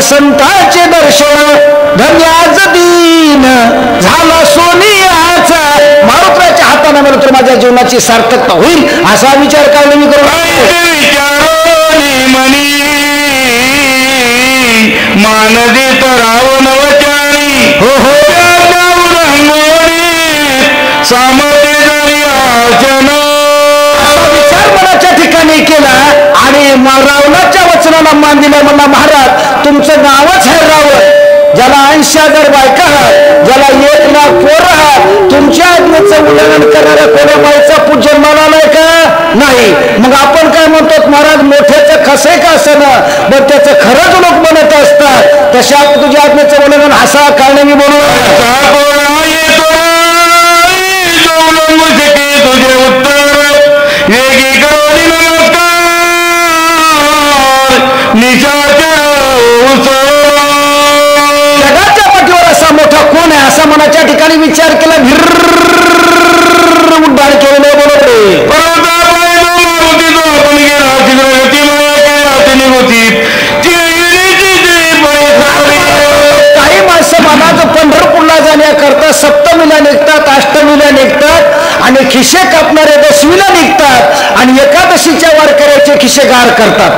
संतांचे दर्शन धन्याच दीन झाला सोनियाचा. मारुत्राच्या हाताने मला तर माझ्या जीवनाची सार्थकता होईल असा विचार काढला मी करू मानदी तर रावणवचारी हो हो विचार मनाच्या ठिकाणी केला आणि रावणाच्या वचनाला मान दिला. म्हणला महाराज तुमचं नावच आहे रावण, ज्याला 80,000 बायका आहात, ज्याला 1 लाख पोरं आहात, तुमच्या आज्ञेचं उल्लंघन करणाऱ्या कोण्या बाईचा पूज्य मानालाय का नाही. मग आपण काय म्हणतो महाराज मोठ्याचं खसे का असणं पण त्याचं खरंच लोक म्हणत असतात. तशा तुझ्या आज्ञेचं उल्लंघन असा कारण मी बोलू तुझे उत्तर वेगी करोनी नमस्कार जगाच्या पाठीवर असा मोठा कोण आहे असा मनाच्या ठिकाणी विचार केला. उड्डाण केलेलं बरोबर काही माणसं मनात पंढरपूरला जाण्याकरता सप्तमीला निघतात, अष्टमीला निघतात आणि खिशे कापणारे दशमीला निघतात आणि एकादशीच्या वारकऱ्याचे खिशे गार करतात.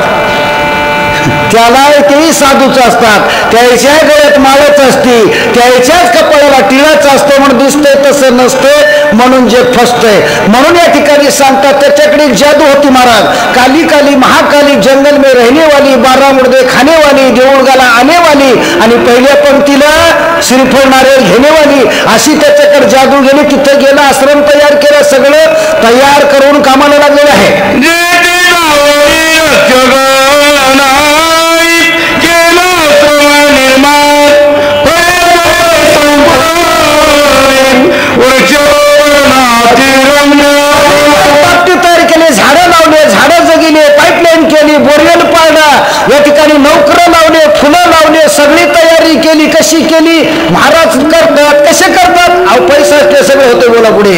त्याला तेही साधूच असतात, त्याच्या गळ्यात माळच असते, त्याच्याच कपाळाला टिळाच असतो म्हणून दिसतंय तसं नसतंय म्हणून जे फसतंय. म्हणून या ठिकाणी सांगतात त्याच्याकडे एक जादू होती महाराज. काली काली महाकाली जंगल में रहने वाली, 12 मुर्दे खाने वाली, देऊळगाला आने वाली आणि पहिल्या पंक्तीला श्रीफळ नारळ घेणे वाली अशी त्याच्याकडे जादू गेली. तिथं गेला, आश्रम तयार केला, सगळं तयार करून कामाला लागलेलं आहे. तयार केले, झाडं लावले, झाडं जगिले, पाईपलाईन केली, बोरवेल पाडला, या ठिकाणी नोकरं लावले, फुलं लावले, सगळी तयारी केली. कशी केली महाराज करतात, कसे करतात अहो पैसा असले सगळे होते. बोला पुढे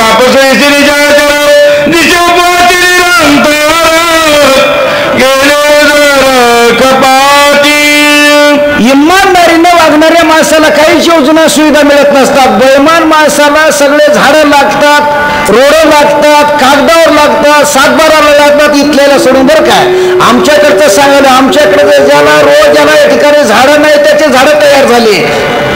आपण इमानदारीने वागणाऱ्या माणसाला काहीच योजना सुविधा मिळत नसतात. बेईमान माणसाला सगळे झाडं लागतात, रोड लागतात, कागदावर लागतात, सातबाराला लागतात, इथल्याला सोडून. बरं काय आमच्याकडचं सांगायला, आमच्याकडे ज्याला रोज ज्याला या ठिकाणी झाडं नाही त्याचे झाडं तयार झाले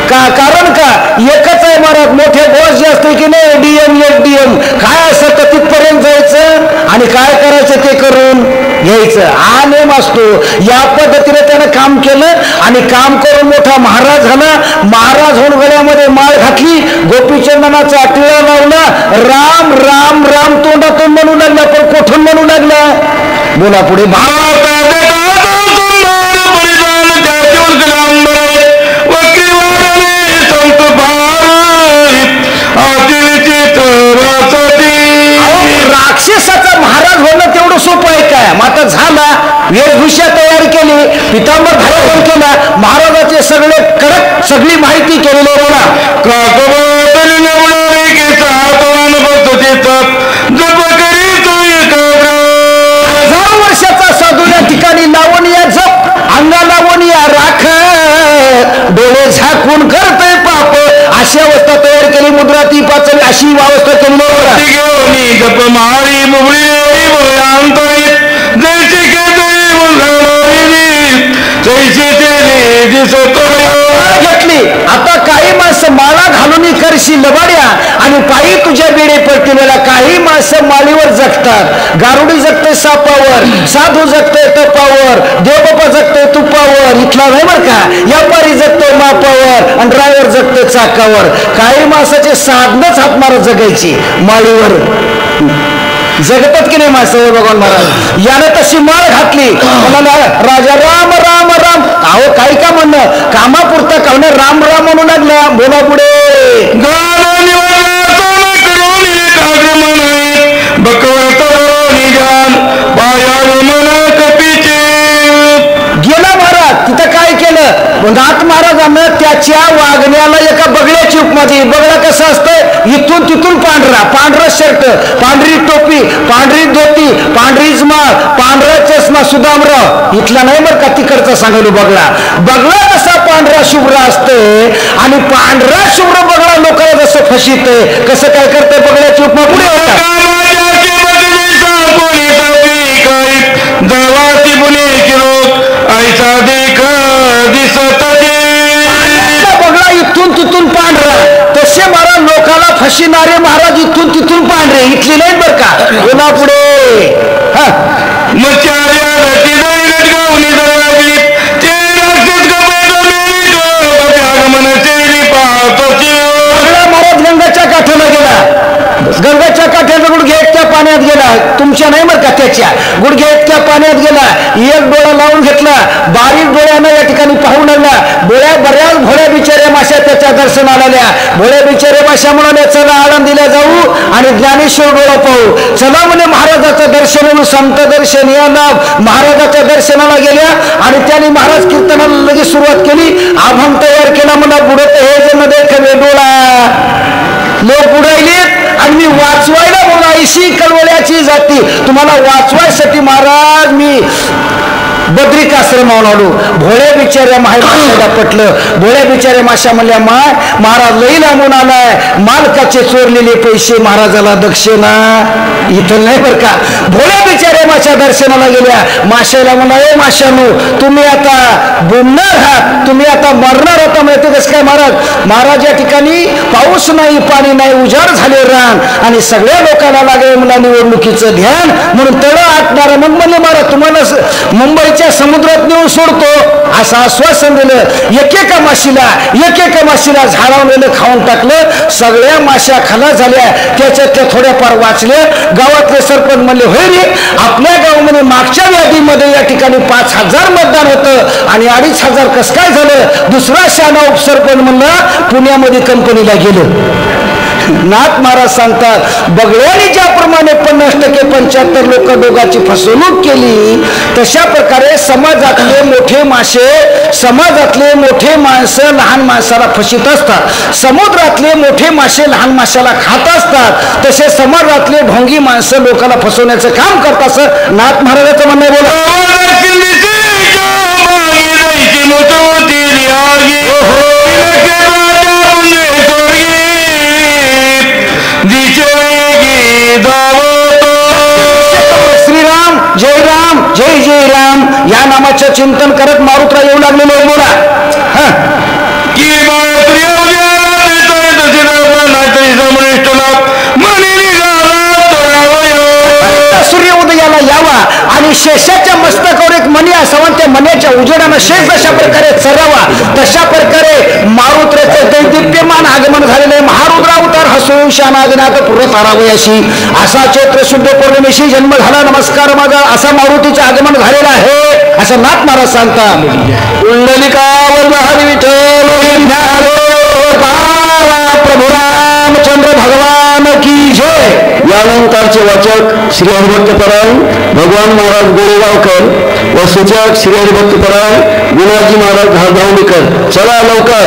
का? कारण का एकच आहे महाराज, मोठे बॉस जे असते की नाही डीएम एफडीएम काय असं तर तिथपर्यंत जायचं आणि काय करायचं ते करून घ्यायचं हा नेम असतो. या पद्धतीने त्यानं काम केलं आणि काम करून मोठा महाराज झाला. महाराज होऊन गळ्यामध्ये माळ घातली, गोपीचंदनाचा टिळा लावला, राम राम राम तोंडातून म्हणू लागला. पण कोठून म्हणू लागला बोला पुढे राक्षसाचा महाराज होणं तेवढं सोपं आहे काय? मात्र झाला, वेशभूषा तयार केली, पितांबर धारण केला, महाराजाचे सगळे कडक सगळी माहिती केलेली. बोला हजार वर्षाचा साधू या ठिकाणी लावणीया जप, अंगा लावणीया राख, डोळे झाकून करतोय पाप, अशी अवस्था तयार केली. मुद्रा ती पाचवी अशी अवस्था केली. घेतली. आता काही माणसं माळा घालून करशी लबाड्या आणि पायी तुझ्या बेडे पडतील. काही माणसं माळीवर जगतात, गारुडी जगते सापावर, साधू जगते तपावर, देवबापा जगते तुपावर, इथला नाही बरं का, व्यापारी जगतो मापावर आणि ड्रायव्हर जगते चाकावर. काही माणसाचे साधनच हातमार जगायची माळीवर जगतात की नाही माणसं. भगवान महाराज यानं तशी माळ घातली, म्हणाला राजा राम राम राम. अहो काही का म्हणणं कामापुरता कावणे राम राम म्हणू लागला. बोला पुढे गेला महाराज. तिथं काय केलं नाथ महाराजांना त्याच्या वागण्याला एका बगड्याची उपमा दिली. बगडा कसं असतं, इथून तिथून पांढरा शर्ट, पांढरी टोपी, पांढरी धोती, पांढरी माळ, पांढरा चष्मा, सुदामराव. इथला नाही बरं का, तिकडचा सांगलो बगडा कसा पांढरा शुभ्र असते आणि पांढरा शुभ्र बगडा लोकांना जसं फशीत कसं काय करते बगड्याची उपमा पुढे बगडा इथून तिथून पांढरा. तसे महाराज लोकाला फशीणारे महाराज इथून तिथून पांढरे. इथली नाही बरं का, पुन्हा पुढे महाराज गंगाच्या काठाला गेला. गंगाच्या काठाचा गुडघे इतक्या पाण्यात गेला, तुमच्या नाही बरं का, त्याच्या गुडघे इतक्या पाण्यात गेला. एक डोळा लावून घेतला, बारीक डोळ्यानं या ठिकाणी पाहून लागला. बऱ्याच भोळ्या बिचाऱ्या माश्या त्याच्या दर्शनाला आल्या. भोळ्या बिचाऱ्या माश्या म्हणाल्या, चला आळंदीला जाऊ आणि ज्ञानेश्वर डोळा पाहू. चला म्हणे महाराजाचं दर्शन म्हणून संत दर्शन याला महाराजाच्या दर्शनाला गेल्या आणि त्यांनी महाराज कीर्तनाला लगेच सुरुवात केली. अभंग तयार केला, मला बुडत हे जण देखवे डोळा. लोक बुडायलेत आणि मी वाचवायला बोलायशी कळवळ्याची जाती. तुम्हाला वाचवायसाठी महाराज मी बद्रिक आश्रमावर आलो. भोळ्या बिचाऱ्या माशाला पटलं. भोळ्या बिचाऱ्या माशा म्हणल्या, महाराज लई लांबून आलाय, मालकाचे चोरलेले पैसे महाराजाला दक्षिणा. इथं नाही बरं का. भोळ्या बिचाऱ्या माशा दर्शनाला गेल्या. माशाला म्हणा, ए माशानो, तुम्ही आता बुडणार आहात, तुम्ही आता मरणार होता. माहिती कसं काय महाराज या ठिकाणी पाऊस नाही, पाणी नाही, उजाड झाले रान आणि सगळ्या लोकांना लागले मला निवडणुकीचं ध्यान म्हणून तळ आटणार. मग म्हणले, महाराज तुम्हाला मुंबईच्या समुद्रात नेऊन सोडतो असं आश्वासन दिलं. एकेका माशीला झाडावलेलं खाऊन टाकलं. सगळ्या माश्या खाला झाल्या. त्याच्यातल्या थोड्याफार वाचल्या. गावातले सरपंच म्हणले, होय रे, आपल्या गावामध्ये मागच्या यादीमध्ये या ठिकाणी 5,000 मतदान होतं आणि 2,500 कसं काय झालं. दुसरा शहाणा उपसरपंच म्हणला, पुण्यामध्ये कंपनीला गेलं. नाथ महाराज सांगतात, बगड्याने ज्याप्रमाणे 50% 75 लोक दोघांची फसवणूक केली, तशा प्रकारे समाजातले मोठे माणसं लहान माणसाला फशीत असतात. समुद्रातले मोठे मासे लहान माशाला खात असतात. तसे समाजातले ढोंगी माणसं लोकांना फसवण्याचं काम करतात असं नाथ महाराजांचं म्हणणं आहे. बोला श्रीराम जय राम जय जय राम या नामाचं चिंतन करत मारुतराव येऊ लागलेले. बोला सूर्य उदयाला यावा आणि शेषाच्या मस्तकावर एक मणी असावा, त्या मण्याच्या उजेडानं शेष जशा प्रकारे चरावा, तशा प्रकारे मारुत्राचं दैदिप्यमान आगमन झालेलं आहे. महारुद्रावतार हसू शानागनाथ पुरत आरावयाशी असा चैत्र शुद्ध पौर्णिमेशी जन्म झाला. नमस्कार माझा असा मारुतीचं आगमन झालेलं आहे असं नाथ महाराज सांगतात. कुंडलिकावर हरी विठ्ठल प्रभू रामचंद्र भगवान की जय. यानंतरचे वाचक श्री हरिभक्तपरायण भगवान महाराज गोरेगावकर व सूचक श्री हरिभक्तपरायण गुणाजी महाराज धावडेकर. चला लवकर.